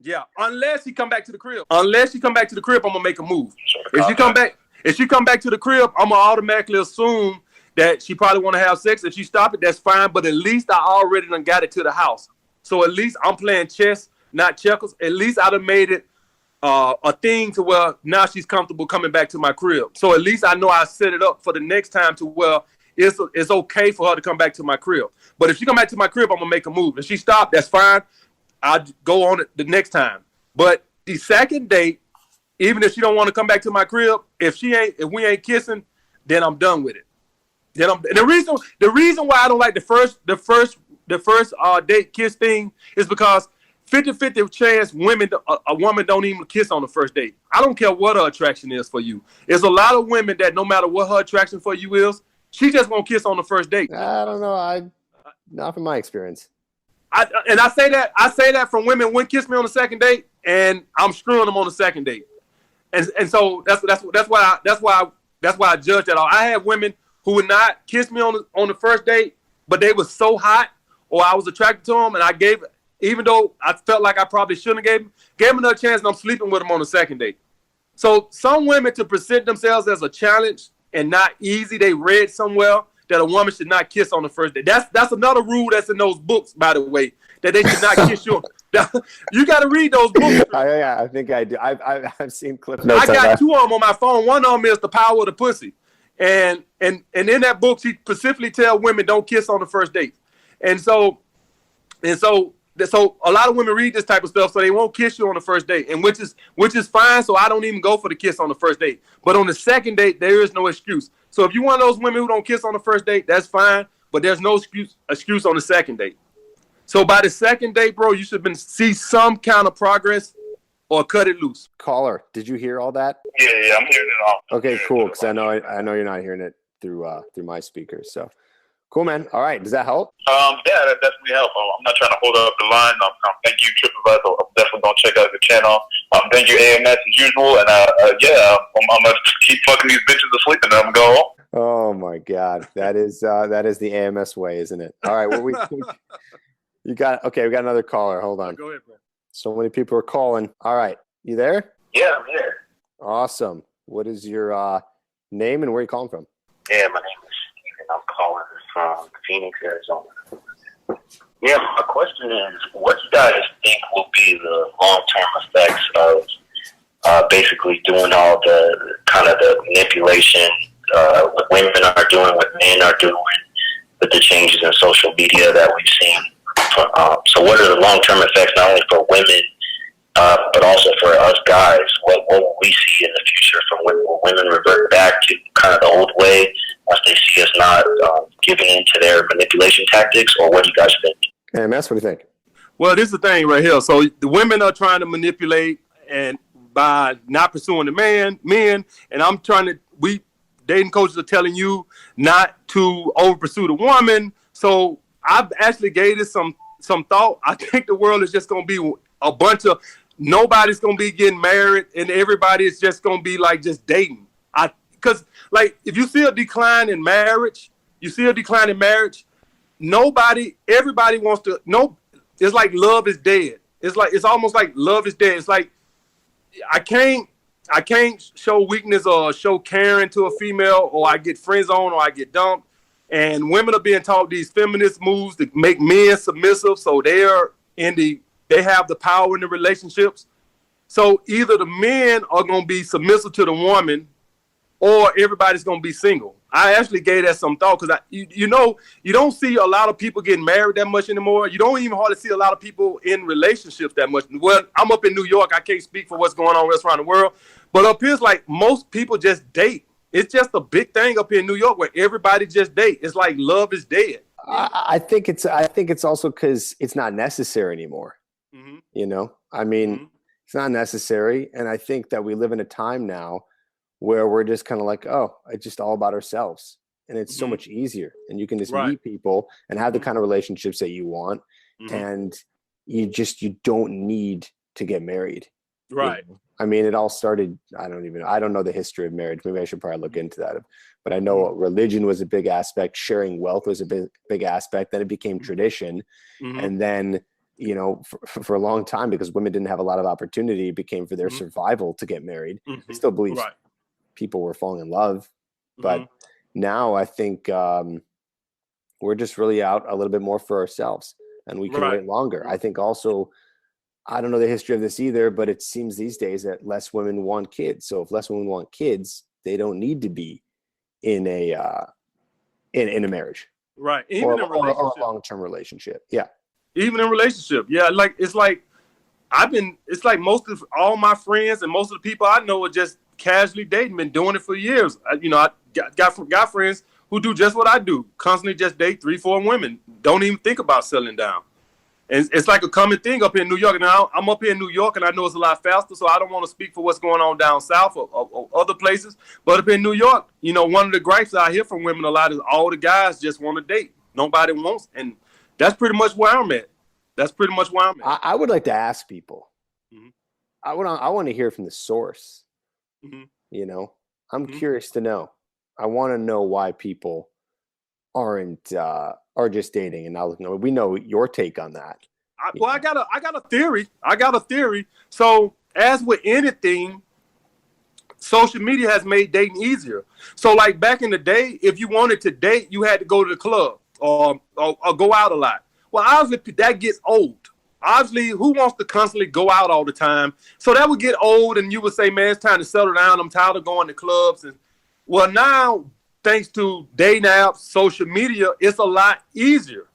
Yeah, unless he come back to the crib. Unless she come back to the crib, I'm gonna make a move. If she come back to the crib, I'm gonna automatically assume that she probably want to have sex. If she stop it, that's fine. But at least I already done got it to the house. So at least I'm playing chess, not checkers. At least I'd have made it a thing to where now she's comfortable coming back to my crib. So at least I know I set it up for the next time to where it's okay for her to come back to my crib. But if she come back to my crib, I'm gonna make a move. If she stop, that's fine. I'll go on it the next time. But the second date, even if she don't want to come back to my crib, if we ain't kissing, then I'm done with it. The reason why I don't like the first date kiss thing is because 50-50 chance a woman don't even kiss on the first date. I don't care what her attraction is for you. There's a lot of women that no matter what her attraction for you is, she just won't kiss on the first date. I don't know. Not from my experience. I say that from women who wouldn't kiss me on the second date, and I'm screwing them on the second date. And so that's why I judge that. I had women who would not kiss me on the first date, but they were so hot, or I was attracted to them, and I gave, even though I felt like I probably shouldn't have gave them another chance, and I'm sleeping with them on the second date. So some women, to present themselves as a challenge and not easy, they read somewhere that a woman should not kiss on the first date. That's another rule that's in those books, by the way, that they should not kiss you. You got to read those books. Yeah, I think I do. I've seen clips. I got two of them on my phone. One of them is The Power of the Pussy. And in that book, she specifically tell women don't kiss on the first date. And so a lot of women read this type of stuff, so they won't kiss you on the first date, and which is fine. So I don't even go for the kiss on the first date. But on the second date, there is no excuse. So if you're one of those women who don't kiss on the first date, that's fine. But there's no excuse on the second date. So by the second date, bro, you should see some kind of progress or cut it loose. Caller, did you hear all that? Yeah, I'm hearing it all. Okay, cool. Because I know you're not hearing it through my speakers. So cool, man. All right, does that help? Yeah, that definitely helps. I'm not trying to hold up the line. Thank you, TripAdvisor. I'm definitely gonna check out the channel. Thank you, AMS, as usual. And I'm gonna keep fucking these bitches asleep and then I'm gonna go home. Oh my God, that is the AMS way, isn't it? All right, well we we got another caller. Hold on. Go ahead, bro. So many people are calling. All right, you there? Yeah, I'm here. Awesome. What is your name and where are you calling from? Yeah, my name is Steven. I'm calling from Phoenix, Arizona. Yeah, my question is, what do you guys think will be the long-term effects of basically doing all the kind of the manipulation what women are doing, what men are doing, with the changes in social media that we've seen? So what are the long-term effects not only for women but also for us guys, what will we see in the future from will women revert back to kind of the old way once they see us not giving in to their manipulation tactics, or what do you guys think? Hey, Mass, what do you think? Well, this is the thing right here. So the women are trying to manipulate and by not pursuing the men, and I'm trying to, dating coaches are telling you not to over pursue the woman. So I've actually gave this some thought. I think the world is just going to be a bunch of, nobody's going to be getting married, and everybody is just going to be like just dating. Because like if you see a decline in marriage, everybody wants to, no, it's like love is dead. It's almost like love is dead. It's like, I can't show weakness or show caring to a female, or I get friend zoned or I get dumped. And women are being taught these feminist moves to make men submissive, so they have the power in the relationships. So either the men are going to be submissive to the woman, or everybody's going to be single. I actually gave that some thought because you don't see a lot of people getting married that much anymore. You don't even hardly see a lot of people in relationships that much. Well, I'm up in New York. I can't speak for what's going on around the world. But up here, it's like most people just date. It's just a big thing up here in New York where everybody just date. It's like love is dead. I think it's also because it's not necessary anymore. Mm-hmm. You know, I mean, It's not necessary. And I think that we live in a time now where we're just kind of like, oh, it's just all about ourselves. And it's so much easier. And you can just meet people and have the kind of relationships that you want. And you don't need to get married. Right. You know? I mean, it all started, I don't know the history of marriage. Maybe I should probably look into that. But I know religion was a big aspect. Sharing wealth was a big aspect. Then it became tradition. And then, you know, for a long time, because women didn't have a lot of opportunity, it became for their survival to get married. I still believe people were falling in love. But now I think we're just really out a little bit more for ourselves, and we can wait longer. I think also, I don't know the history of this either, but it seems these days that less women want kids. So if less women want kids, they don't need to be in a marriage, right? Even in a relationship, or a long-term relationship. Yeah, even in relationship, yeah. Like it's like most of all my friends and most of the people I know are just casually dating, been doing it for years. I got friends who do just what I do, constantly just date 3-4 women, don't even think about settling down. And it's like a common thing up here in New York. Now I'm up here in New York, and I know it's a lot faster, so I don't want to speak for what's going on down south or other places. But up in New York, you know, one of the gripes I hear from women a lot is all the guys just want to date. Nobody wants, and that's pretty much where I'm at. I would like to ask people. I want to hear from the source. You know, I'm curious to know. I want to know why people aren't are just dating and not looking. We know your take on that. I got a theory. So as with anything, social media has made dating easier. So like back in the day, if you wanted to date, you had to go to the club or go out a lot. Well, obviously that gets old. Obviously, who wants to constantly go out all the time? So that would get old, and you would say, man, it's time to settle down. I'm tired of going to clubs. And well, now, thanks to dating apps, social media, it's a lot easier.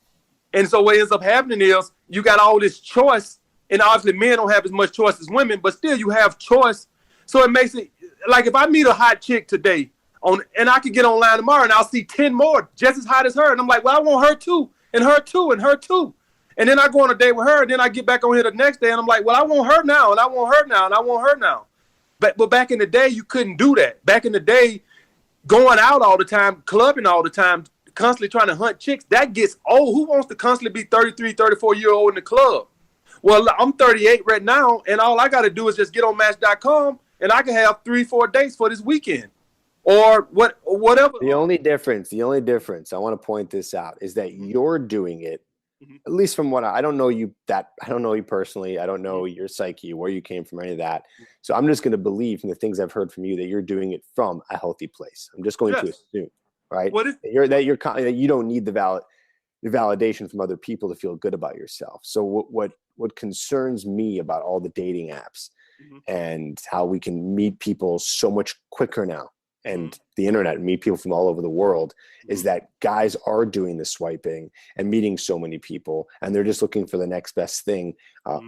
And so what ends up happening is you got all this choice, and obviously men don't have as much choice as women, but still you have choice. So it makes it, like if I meet a hot chick today, and I could get online tomorrow, and I'll see 10 more just as hot as her, and I'm like, well, I want her too, and her too, and her too. And then I go on a date with her, and then I get back on here the next day, and I'm like, well, I want her now, and I want her now, and I want her now. But back in the day, you couldn't do that. Back in the day, going out all the time, clubbing all the time, constantly trying to hunt chicks, that gets old. Who wants to constantly be 33, 34-year-old in the club? Well, I'm 38 right now, and all I got to do is just get on Match.com, and I can have 3-4 dates for this weekend. Or whatever. The only difference, I want to point this out, is that you're doing it. At least from what I don't know you personally. I don't know your psyche, where you came from, any of that. So I'm just going to believe from the things I've heard from you that you're doing it from a healthy place. I'm just going to assume, right? That you don't need the validation from other people to feel good about yourself. So what concerns me about all the dating apps and how we can meet people so much quicker now and the internet and meet people from all over the world is that guys are doing the swiping and meeting so many people, and they're just looking for the next best thing,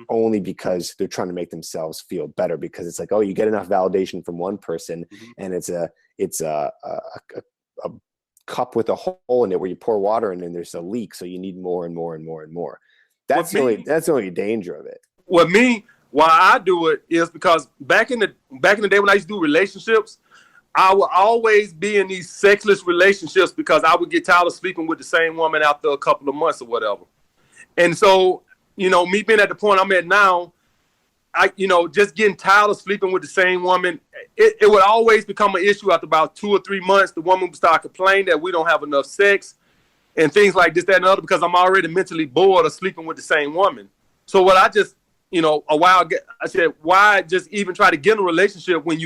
only because they're trying to make themselves feel better, because it's like, oh, you get enough validation from one person, and it's a cup with a hole in it where you pour water in and there's a leak, so you need more and more and more and more. That's the only danger of it. With me, why I do it is because back in the day when I used to do relationships, I would always be in these sexless relationships because I would get tired of sleeping with the same woman after a couple of months or whatever. And so, me being at the point I'm at now, just getting tired of sleeping with the same woman, it would always become an issue after about 2 or 3 months. The woman would start complaining that we don't have enough sex and things like this, that, and the other, because I'm already mentally bored of sleeping with the same woman. So what I just, a while ago, I said, why just even try to get in a relationship when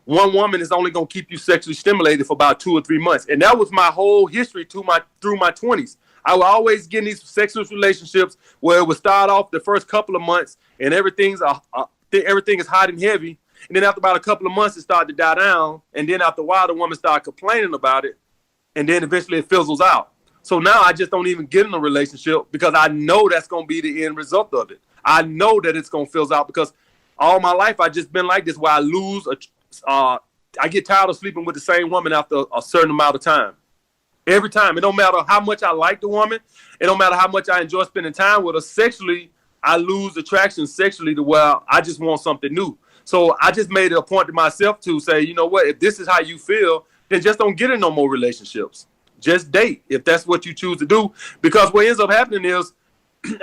one woman is only going to keep you sexually stimulated for about 2 or 3 months? And that was my whole history through my 20s. I would always get in these sexual relationships where it would start off the first couple of months and everything is hot and heavy. And then after about a couple of months, it started to die down. And then after a while, the woman started complaining about it. And then eventually it fizzles out. So now I just don't even get in a relationship because I know that's going to be the end result of it. I know that it's going to fizzle out because all my life I've just been like this, where I get tired of sleeping with the same woman after a certain amount of time. Every time. It don't matter how much I like the woman. It don't matter how much I enjoy spending time with her. Sexually, I lose attraction sexually to where I just want something new. So I just made it a point to myself to say, you know what, if this is how you feel, then just don't get in no more relationships. Just date if that's what you choose to do. Because what ends up happening is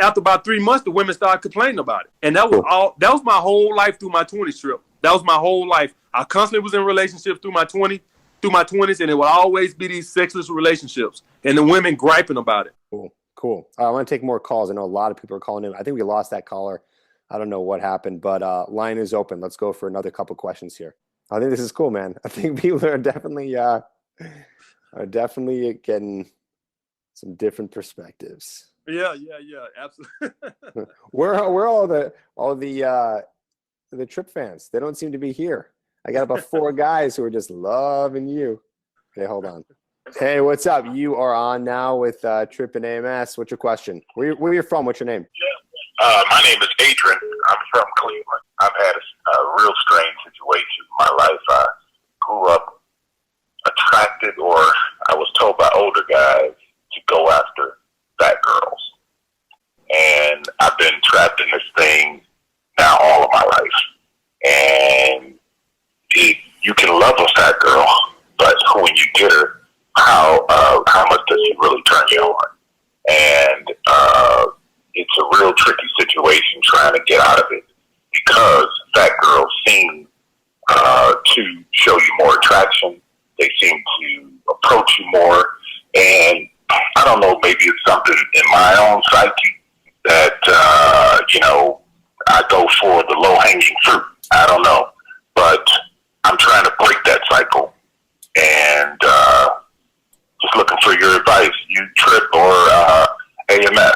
after about 3 months, the women start complaining about it. And that was my whole life through my 20s trip. That was my whole life. I constantly was in relationships through my 20s, and it would always be these sexless relationships and the women griping about it. Cool. I want to take more calls. I know a lot of people are calling in. I think we lost that caller. I don't know what happened, but line is open. Let's go for another couple questions here. I think this is cool, man. I think people are definitely getting some different perspectives. Yeah, absolutely. Where are all the Trip fans? They don't seem to be here. I got about 4 guys who are just loving you. Okay, hold on. Hey, what's up? You are on now with Trip and AMS. What's your question? Where are you from? What's your name? My name is Adrian. I'm from Cleveland. I've had a real strange situation in my life. I grew up attracted, or I was told by older guys to go after fat girls. And I've been trapped in this thing now all of my life. And you can love a fat girl, but when you get her, how much does she really turn you on? And it's a real tricky situation trying to get out of it, because fat girls seem to show you more attraction. They seem to approach you more. And I don't know, maybe it's something in my own psyche that, I go for the low-hanging fruit. I don't know. But I'm trying to break that cycle. And just looking for your advice, you Trip or AMS.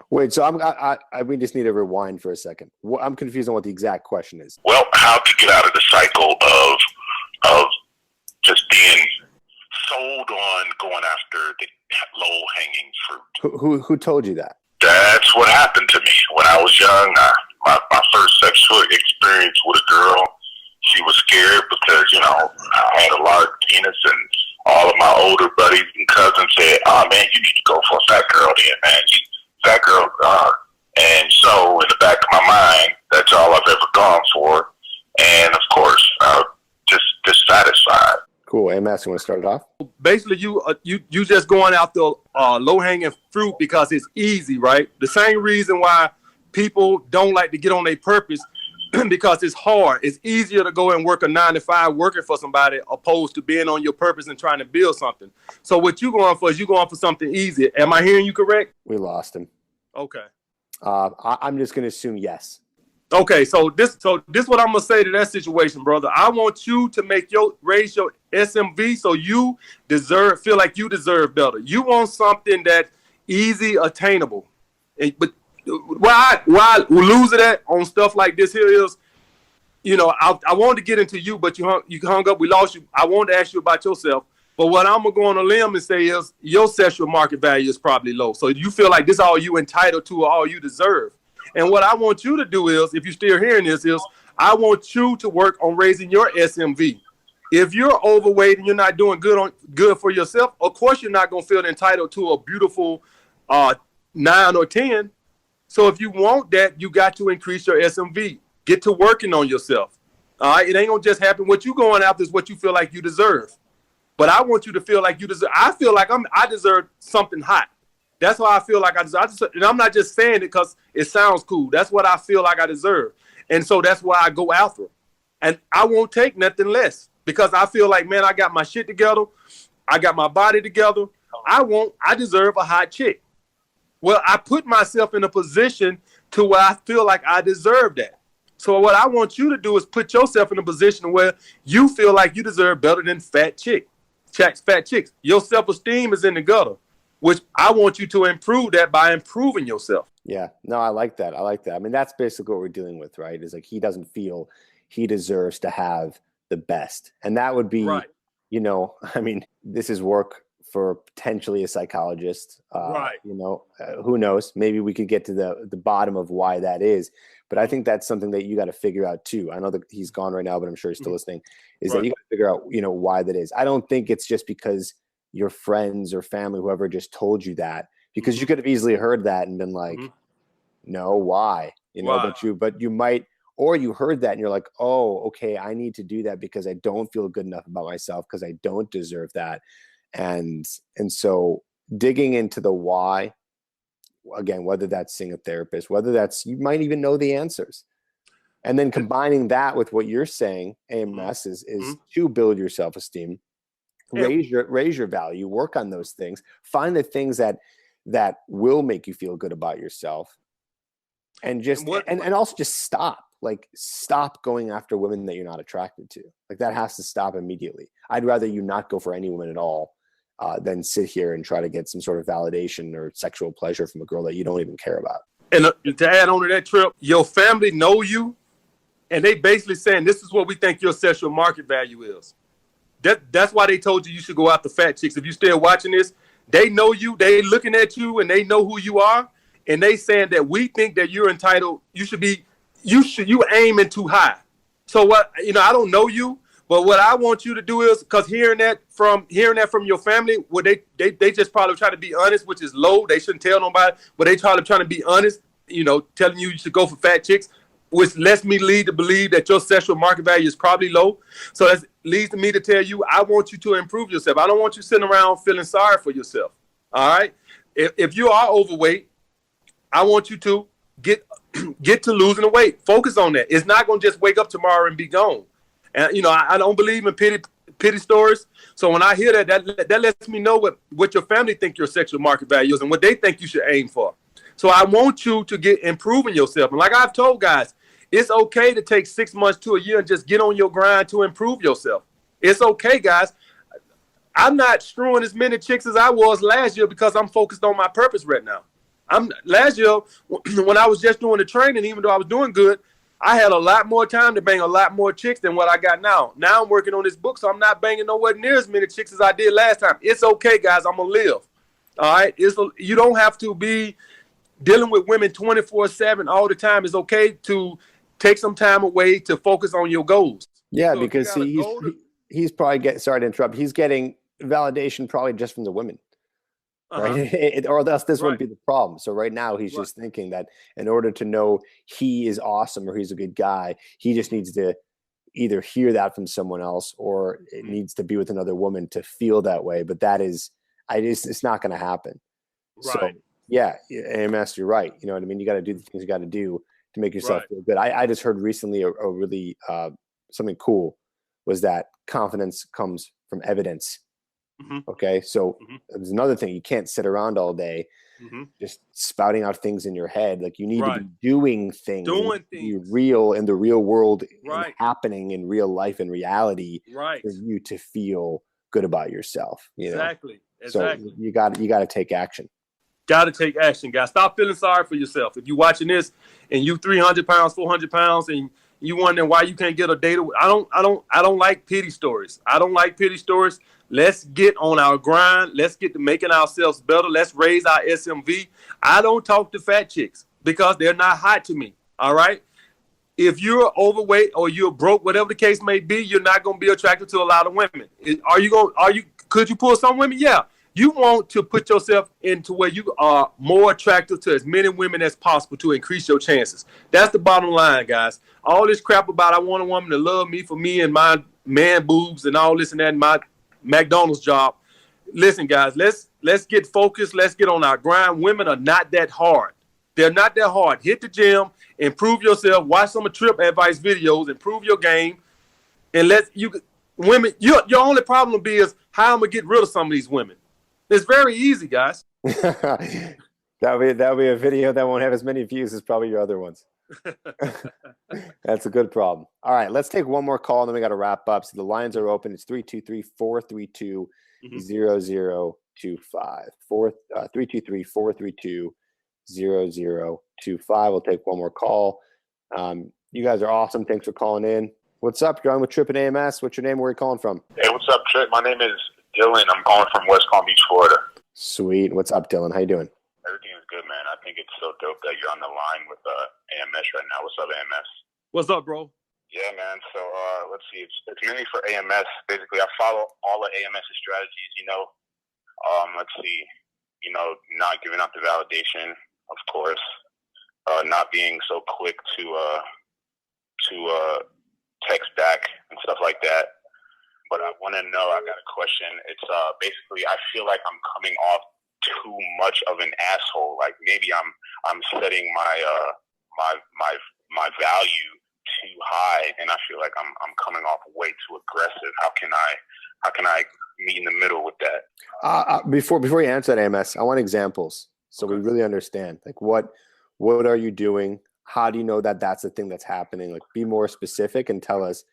Wait, so we just need to rewind for a second. I'm confused on what the exact question is. Well, how to get out of the cycle of just being sold on going after the low-hanging fruit. Who told you that? That's what happened to me when I was young. My first sexual experience with a girl, she was scared because, I had a large penis, and all of my older buddies and cousins said, oh, man, you need to go for a fat girl then, man. Fat girl. And so in the back of my mind, that's all I've ever gone for. And, of course, just dissatisfied. Cool. AMS, you want to start it off? Basically, you just going after low-hanging fruit because it's easy, right? The same reason why people don't like to get on their purpose, because it's hard. It's easier to go and work a 9-to-5 working for somebody opposed to being on your purpose and trying to build something. So what you going for is you going for something easy. Am I hearing you correct? We lost him. Okay. I'm just going to assume yes. Okay, so this what I'm gonna say to that situation, brother. I want you to raise your SMV so you feel like you deserve better. You want something that's easy attainable. But why losing that on stuff like this here is I wanted to get into you, but you hung up. We lost you. I wanted to ask you about yourself. But what I'm going to go on a limb and say is your sexual market value is probably low. So you feel like this is all you entitled to or all you deserve. And what I want you to do is, if you're still hearing this, is I want you to work on raising your SMV. If you're overweight and you're not doing good for yourself, of course you're not going to feel entitled to a beautiful 9 or 10. So if you want that, you got to increase your SMV. Get to working on yourself. All right, it ain't gonna just happen. What you going after is what you feel like you deserve. But I want you to feel like you deserve. I feel like I deserve something hot. That's why I feel like I deserve. And I'm not just saying it because it sounds cool. That's what I feel like I deserve. And so that's why I go after it. And I won't take nothing less because I feel like, man, I got my shit together. I got my body together. I deserve a hot chick. Well, I put myself in a position to where I feel like I deserve that. So what I want you to do is put yourself in a position where you feel like you deserve better than fat chicks. Your self-esteem is in the gutter, which I want you to improve that by improving yourself. Yeah, no, I like that. I mean, that's basically what we're dealing with, right? Is like he doesn't feel he deserves to have the best. And that would be, right. I mean, this is work for potentially a psychologist. Right. Who knows? Maybe we could get to the bottom of why that is. But I think that's something that you got to figure out too. I know that he's gone right now, but I'm sure he's still listening. Is that you got to figure out, why that is. I don't think it's just because your friends or family, whoever just told you that, because you could have easily heard that and been like, no, why? Why? But you might, or you heard that and you're like, oh, okay, I need to do that because I don't feel good enough about myself because I don't deserve that. And so digging into the why, again, whether that's seeing a therapist, whether that's, you might even know the answers. And then combining that with what you're saying, AMS is to build your self-esteem, raise your value, work on those things, find the things that will make you feel good about yourself. And just, and also just stop going after women that you're not attracted to. Like that has to stop immediately. I'd rather you not go for any woman at all than sit here and try to get some sort of validation or sexual pleasure from a girl that you don't even care about. And to add on to that, Trip, your family know you, and they basically saying this is what we think your sexual market value is. That's why they told you should go after fat chicks. If you're still watching this, they know you, they looking at you, and they know who you are, and they saying that we think that you're entitled. You aiming too high. So what? I don't know you. But what I want you to do is, because hearing that from your family, what they just probably try to be honest, which is low. They shouldn't tell nobody, but they trying to be honest, telling you should go for fat chicks, which lets me lead to believe that your sexual market value is probably low. So that leads to me to tell you, I want you to improve yourself. I don't want you sitting around feeling sorry for yourself. All right. If you are overweight, I want you to get to losing the weight. Focus on that. It's not going to just wake up tomorrow and be gone. And, I don't believe in pity stories. So when I hear that lets me know what your family think your sexual market value is and what they think you should aim for. So I want you to get improving yourself. And like I've told guys, it's okay to take 6 months to a year and just get on your grind to improve yourself. It's okay, guys. I'm not screwing as many chicks as I was last year because I'm focused on my purpose right now. Last year, when I was just doing the training, even though I was doing good, I had a lot more time to bang a lot more chicks than what I got now. Now I'm working on this book, so I'm not banging nowhere near as many chicks as I did last time. It's okay, guys. I'm going to live. All right? You don't have to be dealing with women 24/7 all the time. It's okay to take some time away to focus on your goals. Yeah, so because he's probably sorry to interrupt. He's getting validation probably just from the women. Right? Or else this wouldn't be the problem. So right now he's just thinking that in order to know he is awesome or he's a good guy, he just needs to either hear that from someone else or it needs to be with another woman to feel that way. But it's not going to happen. Right. So yeah, AMS, you're right. You know what I mean? You got to do the things you got to do to make yourself feel good. I just heard recently a really something cool was that confidence comes from evidence. Okay, so there's another thing. You can't sit around all day just spouting out things in your head. Like you need to be doing things, be real in the real world, happening in real life and reality for you to feel good about yourself. Exactly. So you got to take action. Got to take action, guys. Stop feeling sorry for yourself. If you're watching this and you 300 pounds, 400 pounds, and You wondering why you can't get a date. I don't like pity stories. I don't like pity stories. Let's get on our grind. Let's get to making ourselves better. Let's raise our SMV. I don't talk to fat chicks because they're not hot to me. All right. If you're overweight or you're broke, whatever the case may be, you're not going to be attracted to a lot of women. Could you pull some women? Yeah. You want to put yourself into where you are more attractive to as many women as possible to increase your chances. That's the bottom line, guys. All this crap about I want a woman to love me for me and my man boobs and all this and that and my McDonald's job. Listen, guys, let's get focused. Let's get on our grind. Women are not that hard. They're not that hard. Hit the gym, improve yourself, watch some of Trip advice videos, improve your game, and women. Your only problem will be is how I'm gonna get rid of some of these women. It's very easy, guys. that'll be a video that won't have as many views as probably your other ones. That's a good problem. All right, let's take one more call, and then we got to wrap up. So the lines are open. It's 323-432-0025. 323-432-0025. We'll take one more call. You guys are awesome. Thanks for calling in. What's up? You're on with Trip and AMS. What's your name? Where are you calling from? Hey, what's up, Trip? My name is Dylan. I'm calling from West Palm Beach, Florida. Sweet. What's up, Dylan? How you doing? Everything is good, man. I think it's so dope that you're on the line with AMS right now. What's up, AMS? What's up, bro? Yeah, man. So let's see. It's mainly for AMS. Basically, I follow all of AMS's strategies. Let's see. Not giving out the validation, of course. Not being so quick to text back and stuff like that. But I want to know. I got a question. It's basically I feel like I'm coming off too much of an asshole. Like maybe I'm setting my value too high, and I feel like I'm coming off way too aggressive. How can I meet in the middle with that? Before you answer that, AMS, I want examples so we really understand. Like what are you doing? How do you know that that's the thing that's happening? Like be more specific and tell us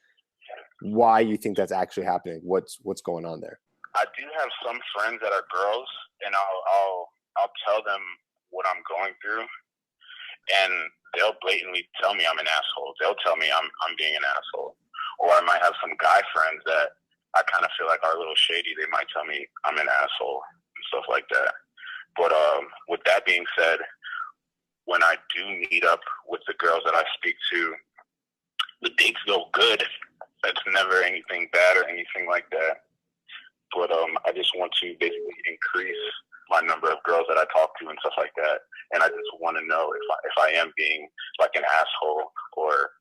why you think that's actually happening. What's going on there? I do have some friends that are girls, and I'll tell them what I'm going through, and they'll blatantly tell me I'm an asshole. They'll tell me I'm being an asshole. Or I might have some guy friends that I kind of feel like are a little shady. They might tell me I'm an asshole and stuff like that. But with that being said, when I do meet up with the girls that I speak to, the dates go good. That's never anything bad or anything like that. But I just want to basically increase my number of girls that I talk to and stuff like that. And I just want to know if I am being like an asshole or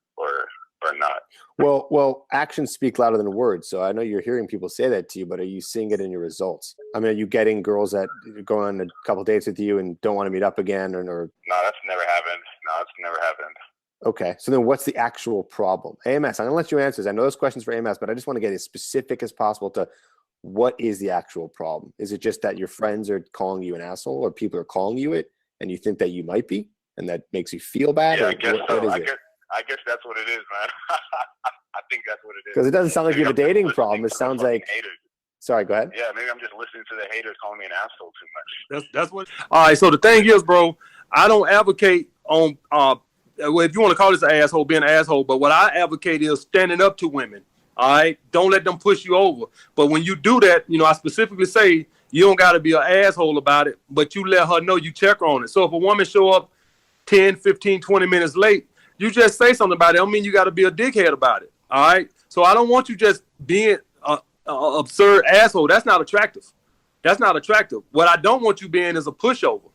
not. Well, actions speak louder than words. So I know you're hearing people say that to you, but are you seeing it in your results? I mean, are you getting girls that go on a couple dates with you and don't want to meet up again or? No, that's never happened. Okay. So then what's the actual problem? AMS, I'm going to let you answer this. I know those questions for AMS, but I just want to get as specific as possible to what is the actual problem? Is it just that your friends are calling you an asshole or people are calling you it and you think that you might be and that makes you feel bad? Yeah, I guess so. I guess that's what it is, man. I think that's what it is. Because it doesn't sound like you have a dating problem. It sounds like haters. Sorry, go ahead. Yeah, maybe I'm just listening to the haters calling me an asshole too much. That's what. All right. So the thing is, bro, I don't advocate on well, if you want to call this an asshole, being an asshole, but what I advocate is standing up to women. All right. Don't let them push you over. But when you do that, I specifically say you don't got to be an asshole about it, but you let her know you check on it. So if a woman show up 10, 15, 20 minutes late, you just say something about it. I don't mean you got to be a dickhead about it. All right. So I don't want you just being an absurd asshole. That's not attractive. What I don't want you being is a pushover.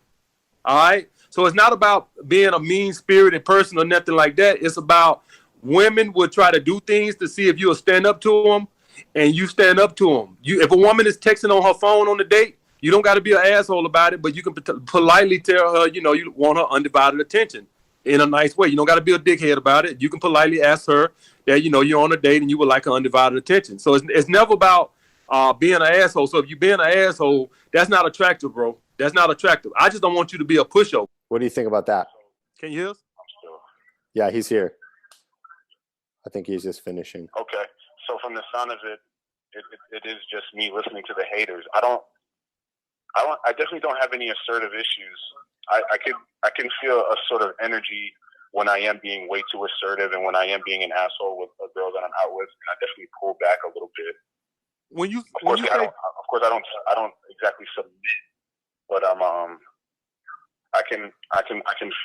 All right. So it's not about being a mean-spirited person or nothing like that. It's about women would try to do things to see if you'll stand up to them, and you stand up to them. If a woman is texting on her phone on the date, you don't got to be an asshole about it, but you can politely tell her, you want her undivided attention in a nice way. You don't got to be a dickhead about it. You can politely ask her that, you're on a date and you would like her undivided attention. So it's never about being an asshole. So if you're being an asshole, that's not attractive, bro. That's not attractive. I just don't want you to be a pushover. What do you think about that? Can you hear us? Yeah, he's here. I think he's just finishing. Okay. So from the sound of it, it is just me listening to the haters. I definitely don't have any assertive issues. I can feel a sort of energy when I am being way too assertive and when I am being an asshole with a girl that I'm out with, and I definitely pull back a little bit. Of course, I don't exactly submit, but I can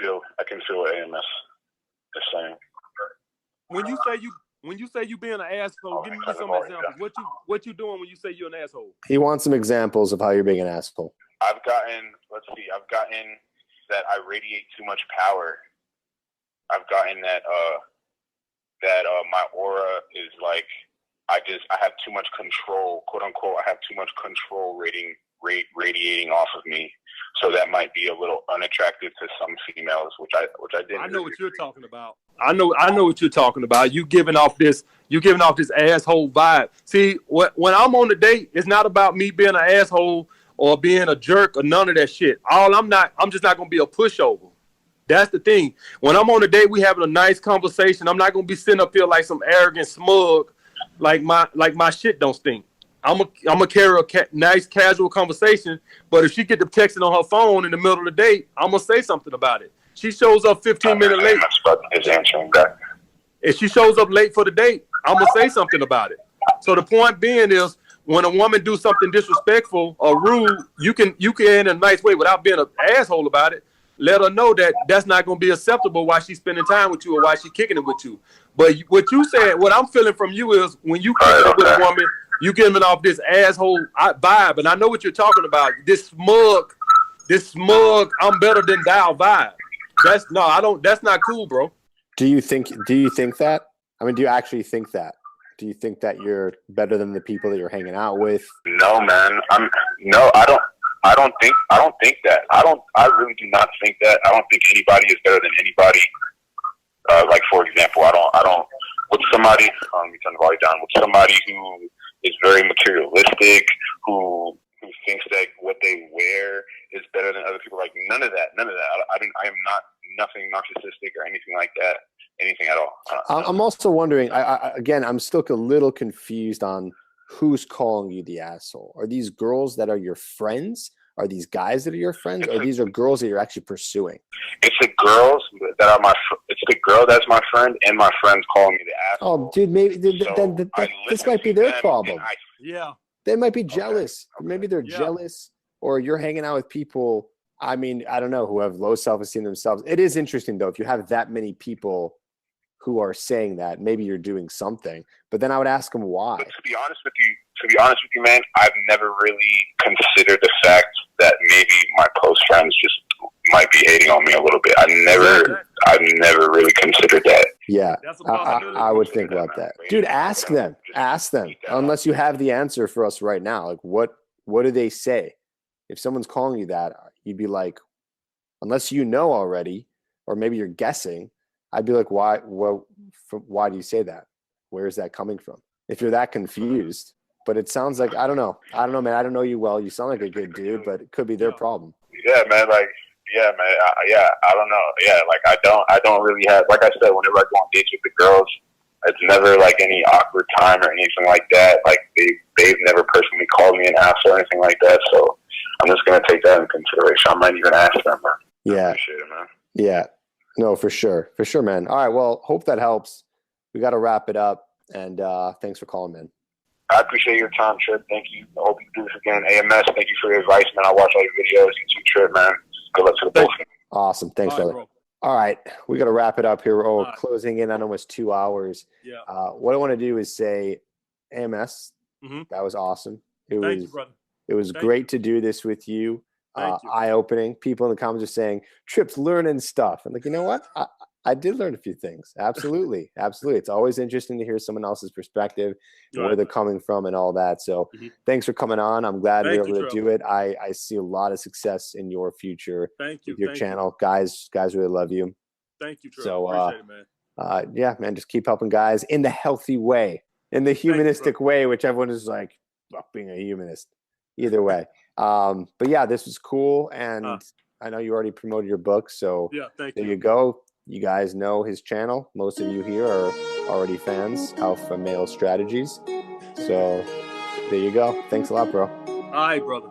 feel AMS is saying. When you say you being an asshole, give me some examples. What you doing when you say you're an asshole? He wants some examples of how you're being an asshole. I've gotten that I radiate too much power. I've gotten that my aura is like I have too much control, quote unquote. I have too much control radiating off of me, so that might be a little unattractive to some females, which I didn't. I know what you're talking about. I know what you're talking about. You giving off this asshole vibe. See, when I'm on a date, it's not about me being an asshole or being a jerk or none of that shit. I'm just not gonna be a pushover. That's the thing. When I'm on a date, we having a nice conversation. I'm not gonna be sitting up here like some arrogant smug, like my shit don't stink. I'm gonna carry a nice casual conversation. But if she get the texting on her phone in the middle of the date, I'm gonna say something about it. She shows up 15 minutes late. If she shows up late for the date, I'm gonna say something about it. So the point being is, when a woman do something disrespectful or rude, you can in a nice way without being an asshole about it. Let her know that that's not going to be acceptable while she's spending time with you or while she's kicking it with you. But what you said, what I'm feeling from you is when you kicking it with a woman, you giving off this asshole vibe. And I know what you're talking about. This smug, I'm better than thou vibe. That's not cool, bro. Do you think that? I mean, do you actually think that? Do you think that you're better than the people that you're hanging out with? No, man. I don't think that. I really do not think that. I don't think anybody is better than anybody. Like, for example, I don't with somebody, let me turn the volume down, with somebody who is very materialistic, who thinks that what they wear is better than other people. Like, none of that. I am not nothing narcissistic or anything like that. Anything at all. I'm also wondering, again, I'm still a little confused on who's calling you the asshole. Are these girls that are your friends? Are these guys that are your friends? Or these are girls that you're actually pursuing? It's the girls that are it's the girl that's my friend, and my friends calling me the asshole. Oh, dude, maybe this might be their problem. Yeah. They might be jealous. Okay. Maybe they're jealous, or you're hanging out with people, I mean, I don't know, who have low self-esteem themselves. It is interesting, though, if you have that many people who are saying that, maybe you're doing something. But then I would ask them why. But to be honest with you, man, I've never really considered the fact that maybe my close friends just might be hating on me a little bit. I've never really considered that. Yeah, I would think about that. Dude, ask them. Ask them. Unless you have the answer for us right now. Like, what do they say? If someone's calling you that, you'd be like, unless you know already, or maybe you're guessing, I'd be like, why? Well, why do you say that? Where is that coming from? If you're that confused, but it sounds like I don't know, man. I don't know you well. You sound like a good dude, but it could be their problem. Yeah, man. I don't know. Yeah, like I don't really have. Like I said, whenever I go on dates with the girls, it's never like any awkward time or anything like that. Like they've never personally called me an ass or anything like that. So I'm just gonna take that in consideration. I might even ask them. Man. Yeah. I appreciate it, man. Yeah. No, for sure, man. All right, well, hope that helps. We got to wrap it up, and thanks for calling, man. I appreciate your time, Trip. Thank you. I hope you do this again. AMS, thank you for your advice, man. I watch all your videos. You too, Trip, man. Good luck to the both of you. Awesome. Thanks, brother. Bro. All right, we got to wrap it up here. We're closing in on almost 2 hours. Yeah. What I want to do is say, AMS, that was awesome. Thank you, brother. It was great to do this with you. Eye-opening. People in the comments are saying, Trip's learning stuff. I'm like, you know what? I did learn a few things. Absolutely. Absolutely. It's always interesting to hear someone else's perspective, where they're coming from and all that. So thanks for coming on. I'm glad we were able to do it. I see a lot of success in your future. Thank you. With your channel. Guys really love you. Thank you, Trip. So, appreciate it, man. Yeah, man, just keep helping guys in the healthy way, in the humanistic way, which everyone is like, fuck being a humanist. Either way. But yeah, this was cool, and I know you already promoted your book, so thank you go. You guys know his channel. Most of you here are already fans. Alpha Male Strategies. So there you go. Thanks a lot, bro. All right, brother.